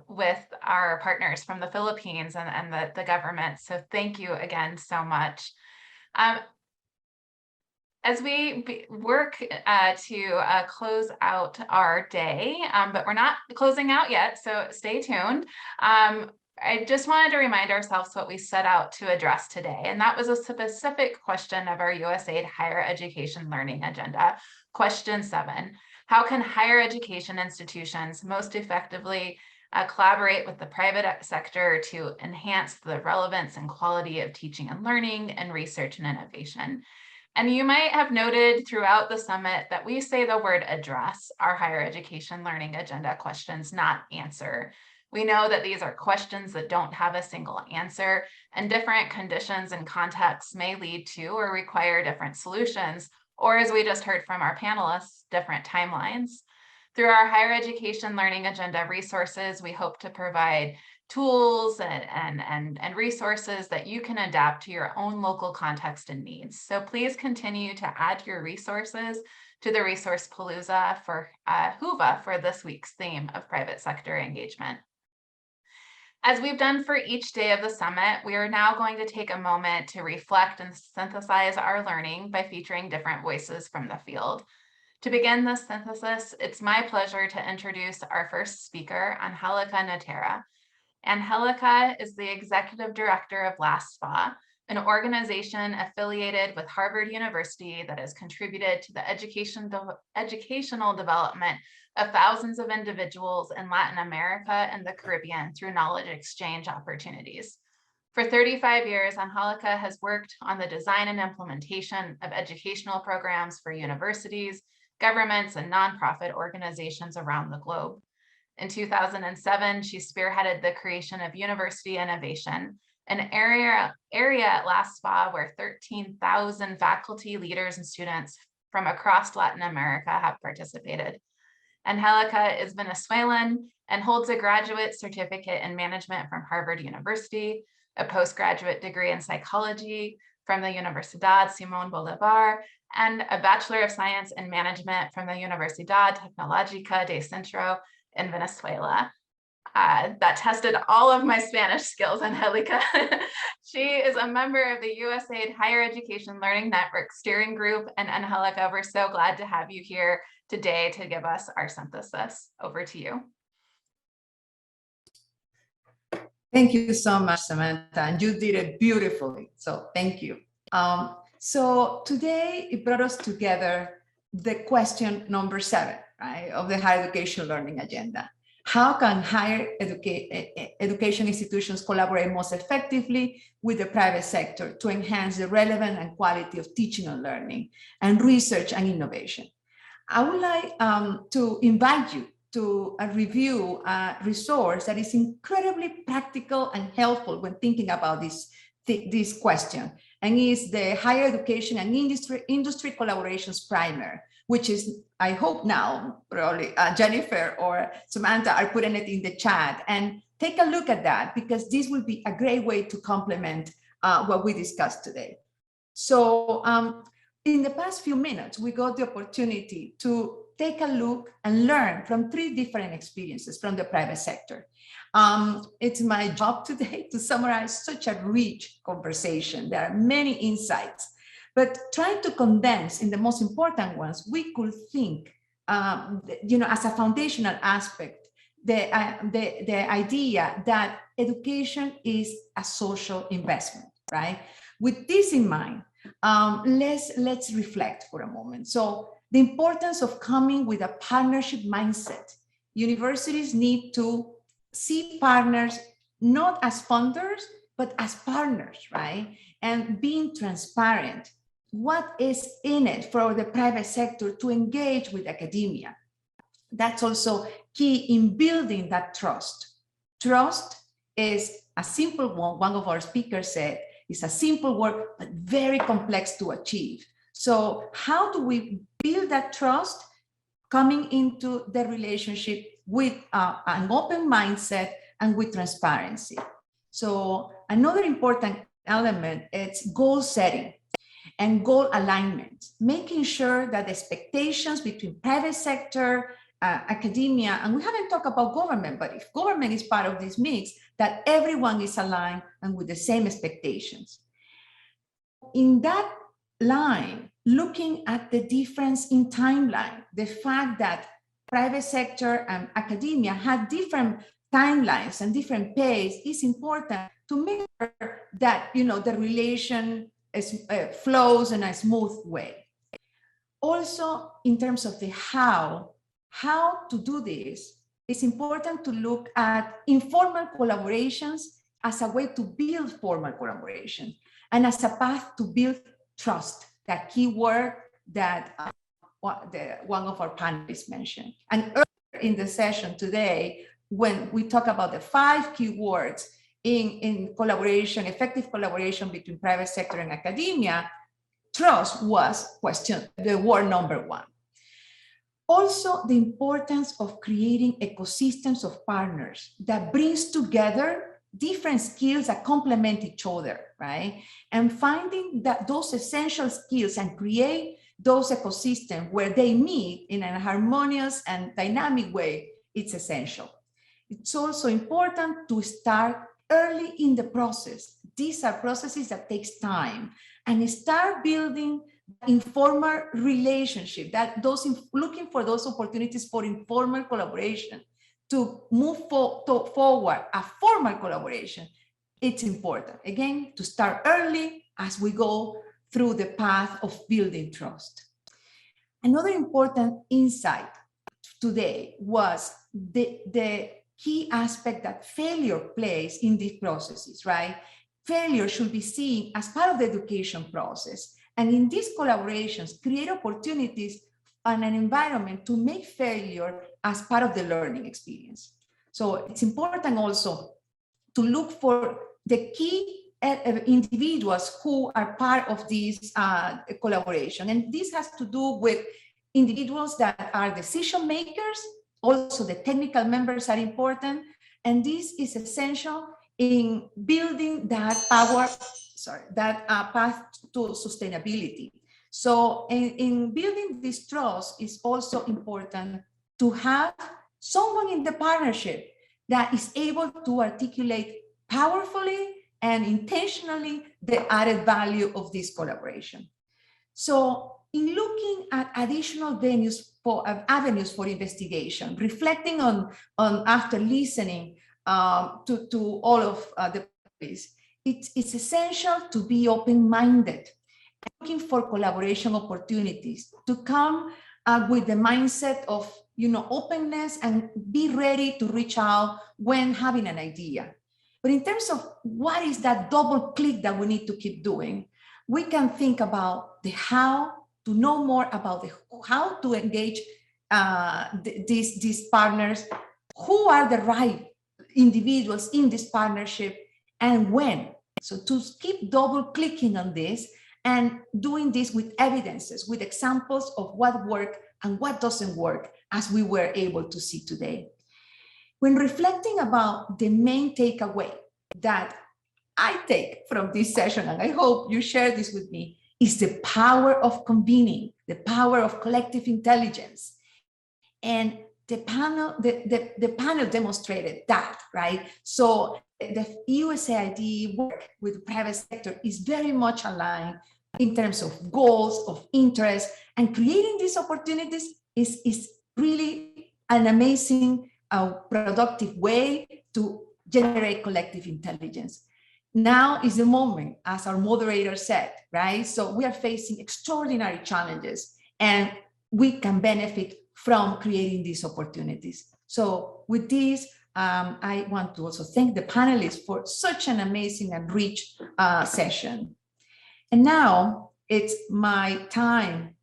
with our partners from the Philippines and the government. So thank you again so much. As we work to close out our day, but we're not closing out yet, so stay tuned. I just wanted to remind ourselves what we set out to address today, and that was a specific question of our USAID Higher Education Learning Agenda. Question 7, how can higher education institutions most effectively collaborate with the private sector to enhance the relevance and quality of teaching and learning and research and innovation? And you might have noted throughout the summit that we say the word address our higher education learning agenda questions, not answer. We know that these are questions that don't have a single answer, and different conditions and contexts may lead to or require different solutions, or as we just heard from our panelists, different timelines. Through our higher education learning agenda resources, we hope to provide tools and resources that you can adapt to your own local context and needs. So please continue to add your resources to the Resource Palooza for HUVA for this week's theme of private sector engagement. As we've done for each day of the summit, we are now going to take a moment to reflect and synthesize our learning by featuring different voices from the field. To begin this synthesis, it's my pleasure to introduce our first speaker, Angelica Natera. Angelica is the Executive Director of LASPA, an organization affiliated with Harvard University that has contributed to the educational development of thousands of individuals in Latin America and the Caribbean through knowledge exchange opportunities. For 35 years, Angelica has worked on the design and implementation of educational programs for universities, governments, and nonprofit organizations around the globe. In 2007, she spearheaded the creation of University Innovation, an area at LASPA where 13,000 faculty, leaders, and students from across Latin America have participated. Angelica is Venezuelan and holds a graduate certificate in management from Harvard University, a postgraduate degree in psychology from the Universidad Simón Bolívar, and a Bachelor of Science in Management from the Universidad Tecnológica de Centro in Venezuela. That tested all of my Spanish skills, Angelica. She is a member of the USAID Higher Education Learning Network Steering Group. And Angelica, we're so glad to have you here today to give us our synthesis. Over to you. Thank you so much, Samantha, and you did it beautifully. So thank you. So today it brought us together the question number 7, right, of the higher education learning agenda. How can higher education institutions collaborate most effectively with the private sector to enhance the relevance and quality of teaching and learning and research and innovation? I would like to invite you to review a resource that is incredibly practical and helpful when thinking about this question, and is the Higher Education and Industry Collaborations Primer, which is, I hope now, probably Jennifer or Samantha are putting it in the chat, and take a look at that, because this will be a great way to complement what we discussed today. So in the past few minutes, we got the opportunity to take a look and learn from 3 different experiences from the private sector. It's my job today to summarize such a rich conversation. There are many insights, but trying to condense in the most important ones, we could think, as a foundational aspect, the idea that education is a social investment, right? With this in mind, let's reflect for a moment. So the importance of coming with a partnership mindset. Universities need to see partners not as funders, but as partners, right? And being transparent. What is in it for the private sector to engage with academia? That's also key in building that trust. Trust is a simple one. One of our speakers said, it's a simple word, but very complex to achieve. So how do we build that trust coming into the relationship with an open mindset and with transparency? So another important element is goal setting and goal alignment, making sure that the expectations between private sector, academia, and we haven't talked about government, but if government is part of this mix, that everyone is aligned and with the same expectations. In that line, looking at the difference in timeline, the fact that private sector and academia have different timelines and different pace is important to make sure that the relation flows in a smooth way. Also, in terms of the how to do this, it's important to look at informal collaborations as a way to build formal collaboration and as a path to build trust, that key word that one of our panelists mentioned. And earlier in the session today, when we talk about the 5 key words in collaboration, effective collaboration between private sector and academia, trust was the word number 1. Also, the importance of creating ecosystems of partners that brings together different skills that complement each other, right? And finding that those essential skills and create those ecosystems where they meet in a harmonious and dynamic way, it's essential. It's also important to start early in the process. These are processes that takes time, and start building informal relationship, that looking for those opportunities for informal collaboration to move forward a formal collaboration. It's important, again, to start early as we go through the path of building trust. Another important insight today was the key aspect that failure plays in these processes, right? Failure should be seen as part of the education process. And in these collaborations, create opportunities and an environment to make failure as part of the learning experience. So it's important also to look for the key individuals who are part of this collaboration. And this has to do with individuals that are decision makers. Also, the technical members are important. And this is essential in building that path to sustainability. So in building this trust, is also important to have someone in the partnership that is able to articulate powerfully and intentionally the added value of this collaboration. So in looking at additional avenues for investigation, reflecting on after listening to all of the parties. It's essential to be open-minded, looking for collaboration opportunities, to come with the mindset of openness and be ready to reach out when having an idea. But in terms of what is that double click that we need to keep doing, we can think about the how, to know more about the how to engage these partners, who are the right individuals in this partnership, and when. So to keep double clicking on this and doing this with evidences, with examples of what worked and what doesn't work, as we were able to see today. When reflecting about the main takeaway that I take from this session, and I hope you share this with me, is the power of convening, the power of collective intelligence. And the panel demonstrated that, right? So the USAID work with the private sector is very much aligned in terms of goals, of interest, and creating these opportunities is really an amazing, productive way to generate collective intelligence. Now is the moment, as our moderator said, right? So we are facing extraordinary challenges, and we can benefit from creating these opportunities. So with this, I want to also thank the panelists for such an amazing and rich session. And now it's my time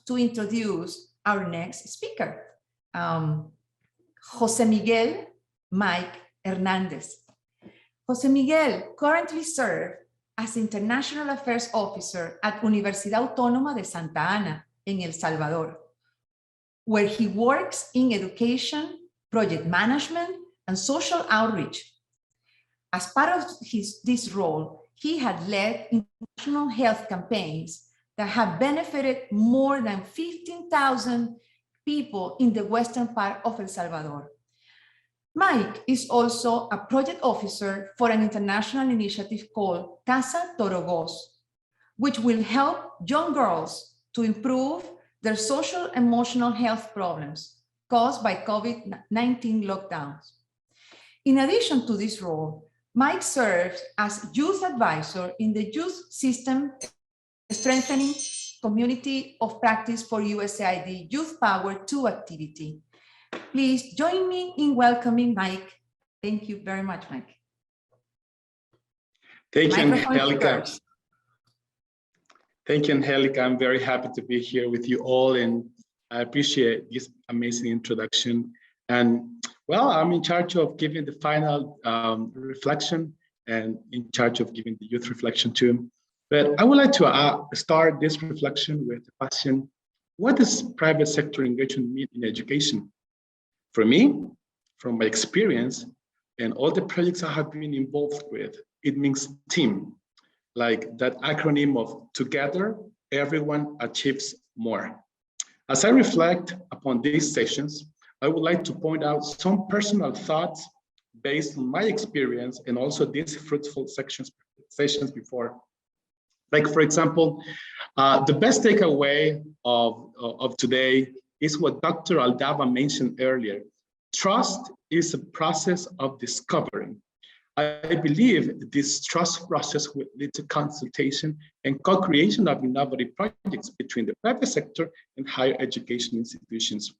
to introduce our next speaker, Jose Miguel Mike Hernandez. Jose Miguel currently serves as International Affairs Officer at Universidad Autónoma de Santa Ana in El Salvador, where he works in education, project management, and social outreach. As part of this role, he had led international health campaigns that have benefited more than 15,000 people in the western part of El Salvador. Mike is also a project officer for an international initiative called Casa Torogos, which will help young girls to improve their social emotional health problems caused by COVID-19 lockdowns. In addition to this role, Mike serves as youth advisor in the youth system strengthening community of practice for USAID Youth Power 2 activity. Please join me in welcoming Mike. Thank you very much, Mike. Thank you, Angelica. Thank you, Angelica. I'm very happy to be here with you all, and I appreciate this amazing introduction. And well, I'm in charge of giving the final reflection and in charge of giving the youth reflection too. But I would like to start this reflection with the question: what does private sector engagement mean in education? For me, from my experience and all the projects I have been involved with, it means team, like that acronym of together, everyone achieves more. As I reflect upon these sessions, I would like to point out some personal thoughts based on my experience and also these fruitful sessions before. Like, for example, the best takeaway of today is what Dr. Aldaba mentioned earlier. Trust is a process of discovering. I believe this trust process will lead to consultation and co-creation of innovative projects between the private sector and higher education institutions.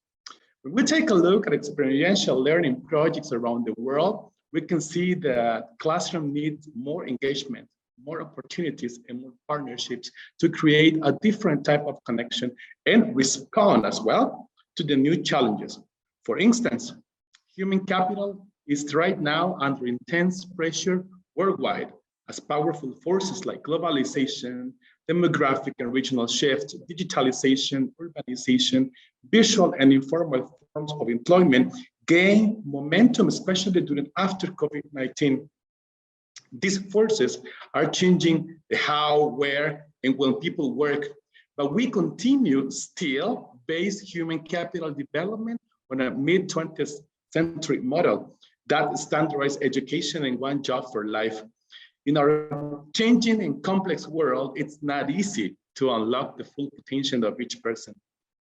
When we take a look at experiential learning projects around the world, we can see that classroom needs more engagement, more opportunities, and more partnerships to create a different type of connection and respond as well to the new challenges. For instance, human capital is right now under intense pressure worldwide as powerful forces like globalization, demographic and regional shifts, digitalization, urbanization, visual and informal forms of employment gain momentum, especially during after COVID-19. These forces are changing the how, where, and when people work, but we continue still base human capital development on a mid-20th century model that standardized education and one job for life. In our changing and complex world, it's not easy to unlock the full potential of each person.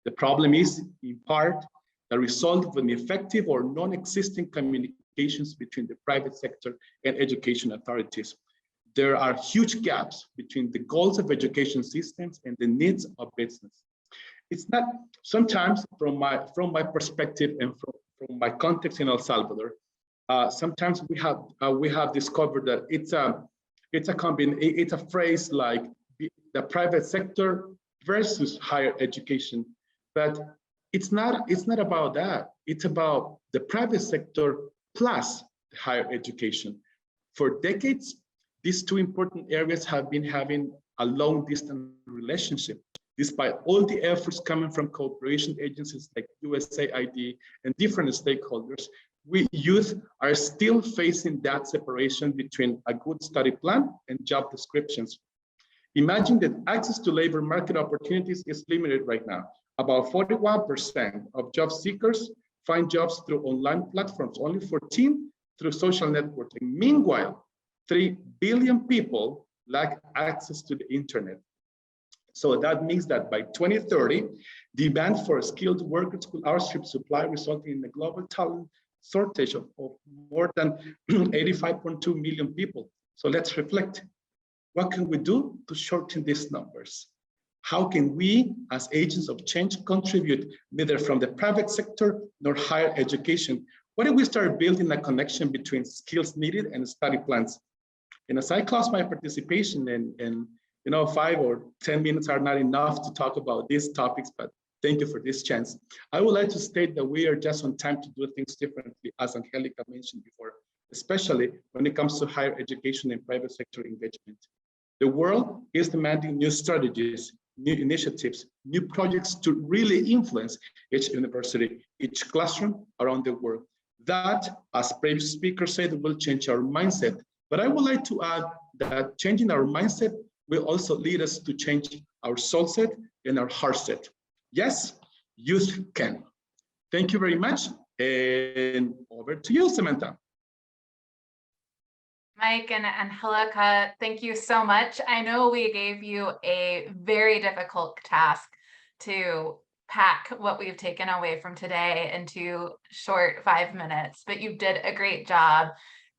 The problem is, in part, the result of an effective or non-existing communication communications between the private sector and education authorities. There are huge gaps between the goals of education systems and the needs of business. It's not, sometimes from my perspective and from my context in El Salvador, sometimes we have discovered that it's a phrase like the private sector versus higher education, but it's not about that. It's about the private sector plus higher education. For decades, these two important areas have been having a long distance relationship, despite all the efforts coming from cooperation agencies like USAID and different stakeholders. We youth are still facing that separation between a good study plan and job descriptions. Imagine that access to labor market opportunities is limited right now. About 41% of job seekers find jobs through online platforms, only 14% through social networking. Meanwhile, 3 billion people lack access to the internet. So that means that by 2030, demand for skilled workers will outstrip supply, resulting in a global talent shortage of more than 85.2 million people. So let's reflect. What can we do to shorten these numbers? How can we, as agents of change, contribute neither from the private sector nor higher education? What if we start building a connection between skills needed and study plans? And as I close my participation, and 5 or 10 minutes are not enough to talk about these topics, but thank you for this chance. I would like to state that we are just on time to do things differently, as Angelica mentioned before, especially when it comes to higher education and private sector engagement. The world is demanding new strategies, new initiatives, new projects to really influence each university, each classroom around the world. That, as previous speakers said, will change our mindset. But I would like to add that changing our mindset will also lead us to change our soul set and our heart set. Yes, youth can. Thank you very much. And over to you, Samantha. Mike and Angelica, thank you so much. I know we gave you a very difficult task to pack what we've taken away from today into short 5 minutes, but you did a great job.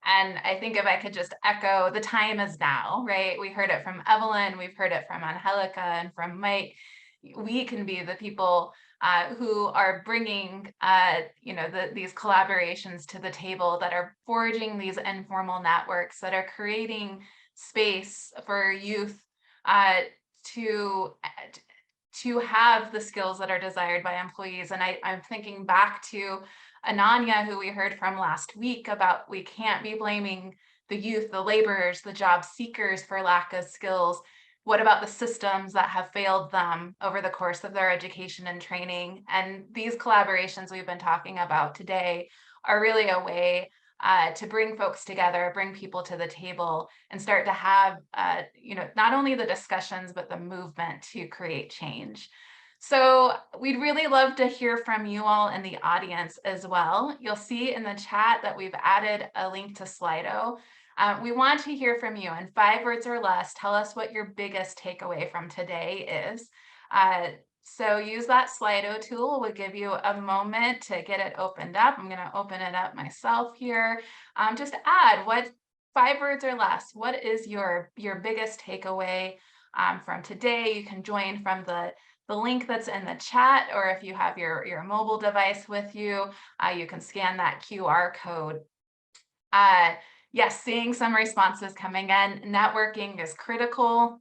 And I think if I could just echo, the time is now, right? We heard it from Evelyn, we've heard it from Angelica and from Mike. We can be the people who are bringing, these collaborations to the table, that are forging these informal networks, that are creating space for youth to have the skills that are desired by employees. And I'm thinking back to Ananya, who we heard from last week, about we can't be blaming the youth, the laborers, the job seekers for lack of skills. What about the systems that have failed them over the course of their education and training? And these collaborations we've been talking about today are really a way to bring folks together, bring people to the table, and start to have, not only the discussions, but the movement to create change. So we'd really love to hear from you all in the audience as well. You'll see in the chat that we've added a link to Slido. We want to hear from you in 5 words or less. Tell us what your biggest takeaway from today is. So use that Slido tool. We'll give you a moment to get it opened up. I'm going to open it up myself here. Just add 5 words or less. What is your biggest takeaway from today? You can join from the link that's in the chat, or if you have your mobile device with you, you can scan that QR code. Yes, seeing some responses coming in. Networking is critical.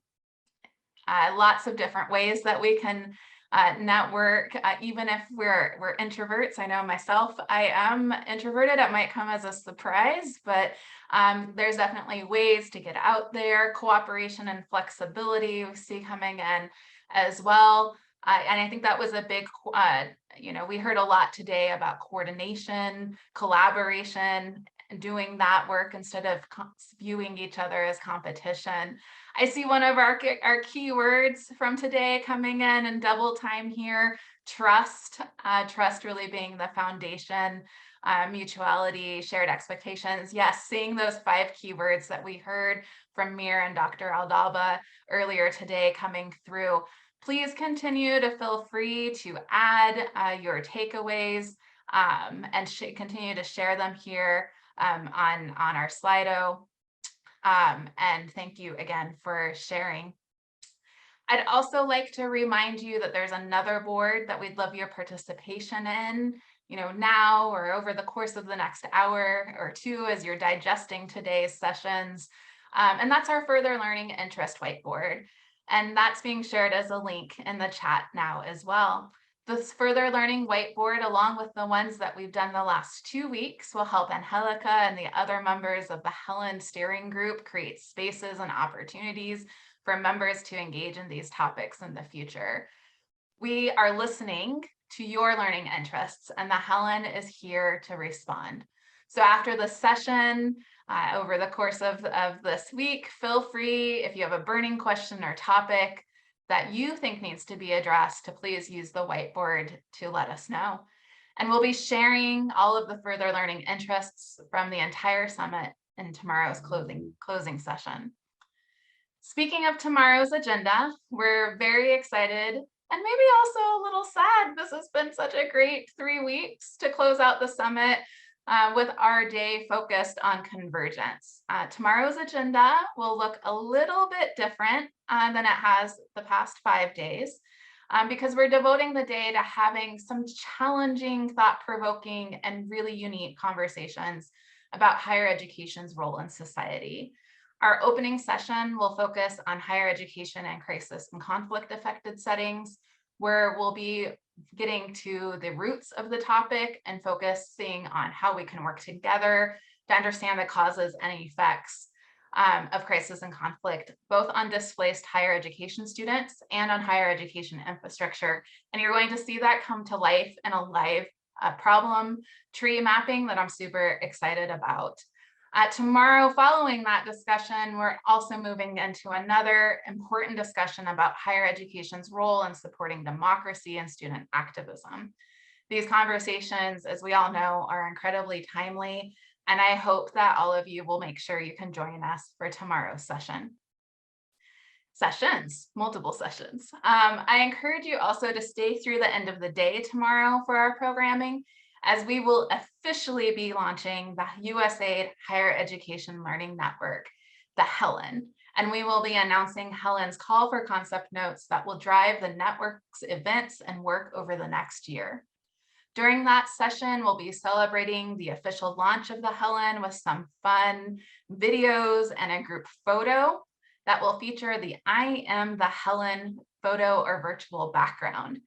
Lots of different ways that we can network, even if we're introverts. I know myself, I am introverted. It might come as a surprise, but there's definitely ways to get out there. Cooperation and flexibility we see coming in as well. And I think that was a big, we heard a lot today about coordination, collaboration, and doing that work instead of viewing each other as competition. I see one of our key words from today coming in double time here: trust. Trust really being the foundation, mutuality, shared expectations. Yes, seeing those 5 keywords that we heard from Mir and Dr. Aldaba earlier today coming through. Please continue to feel free to add your takeaways and continue to share them here. on our Slido. And thank you again for sharing. I'd also like to remind you that there's another board that we'd love your participation in, now or over the course of the next hour or two as you're digesting today's sessions. And that's our further learning interest whiteboard. And that's being shared as a link in the chat now as well. This further learning whiteboard, along with the ones that we've done the last 2 weeks, will help Angelica and the other members of the Helen Steering Group create spaces and opportunities for members to engage in these topics in the future. We are listening to your learning interests, and the Helen is here to respond. So after the session, over the course of this week, feel free, if you have a burning question or topic that you think needs to be addressed, to please use the whiteboard to let us know. And we'll be sharing all of the further learning interests from the entire summit in tomorrow's closing session. Speaking of tomorrow's agenda, we're very excited and maybe also a little sad. This has been such a great 3 weeks to close out the summit with our day focused on convergence. Tomorrow's agenda will look a little bit different than it has the past 5 days because we're devoting the day to having some challenging, thought-provoking, and really unique conversations about higher education's role in society. Our opening session will focus on higher education and crisis and conflict affected settings, where we'll be getting to the roots of the topic and focusing on how we can work together to understand the causes and effects of crisis and conflict, both on displaced higher education students and on higher education infrastructure. And you're going to see that come to life in a live problem tree mapping that I'm super excited about. Tomorrow, following that discussion, we're also moving into another important discussion about higher education's role in supporting democracy and student activism. These conversations, as we all know, are incredibly timely, and I hope that all of you will make sure you can join us for tomorrow's multiple sessions. I encourage you also to stay through the end of the day tomorrow for our programming, as we will officially be launching the USAID Higher Education Learning Network, the Helen, and we will be announcing Helen's call for concept notes that will drive the network's events and work over the next year. During that session, we'll be celebrating the official launch of the Helen with some fun videos and a group photo that will feature the I Am the Helen photo or virtual background.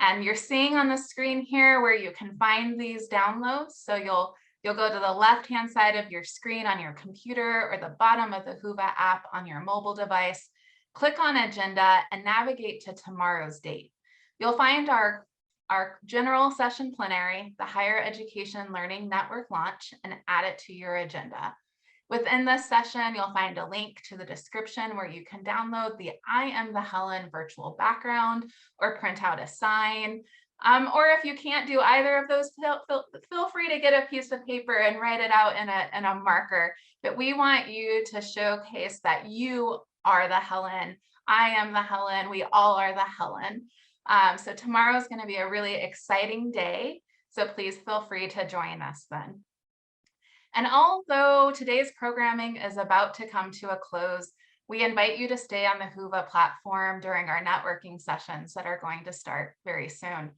And you're seeing on the screen here where you can find these downloads. So you'll go to the left-hand side of your screen on your computer or the bottom of the Whova app on your mobile device, click on agenda and navigate to tomorrow's date. You'll find our general session plenary, the Higher Education Learning Network launch, and add it to your agenda. Within this session, you'll find a link to the description where you can download the I Am the Helen virtual background or print out a sign. Or if you can't do either of those, feel free to get a piece of paper and write it out in a marker. But we want you to showcase that you are the Helen. I am the Helen. We all are the Helen. So tomorrow is going to be a really exciting day. So please feel free to join us then. And although today's programming is about to come to a close, we invite you to stay on the Whova platform during our networking sessions that are going to start very soon.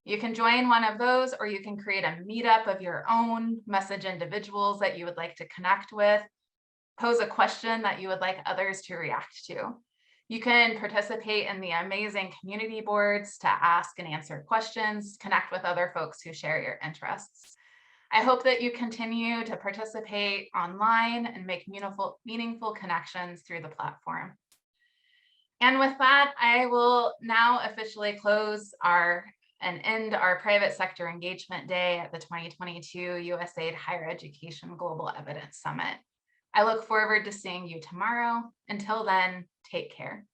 You can join one of those, or you can create a meetup of your own, message individuals that you would like to connect with, pose a question that you would like others to react to. You can participate in the amazing community boards to ask and answer questions, connect with other folks who share your interests. I hope that you continue to participate online and make meaningful connections through the platform. And with that, I will now officially close and end our private sector engagement day at the 2022 USAID Higher Education Global Evidence Summit. I look forward to seeing you tomorrow. Until then, take care.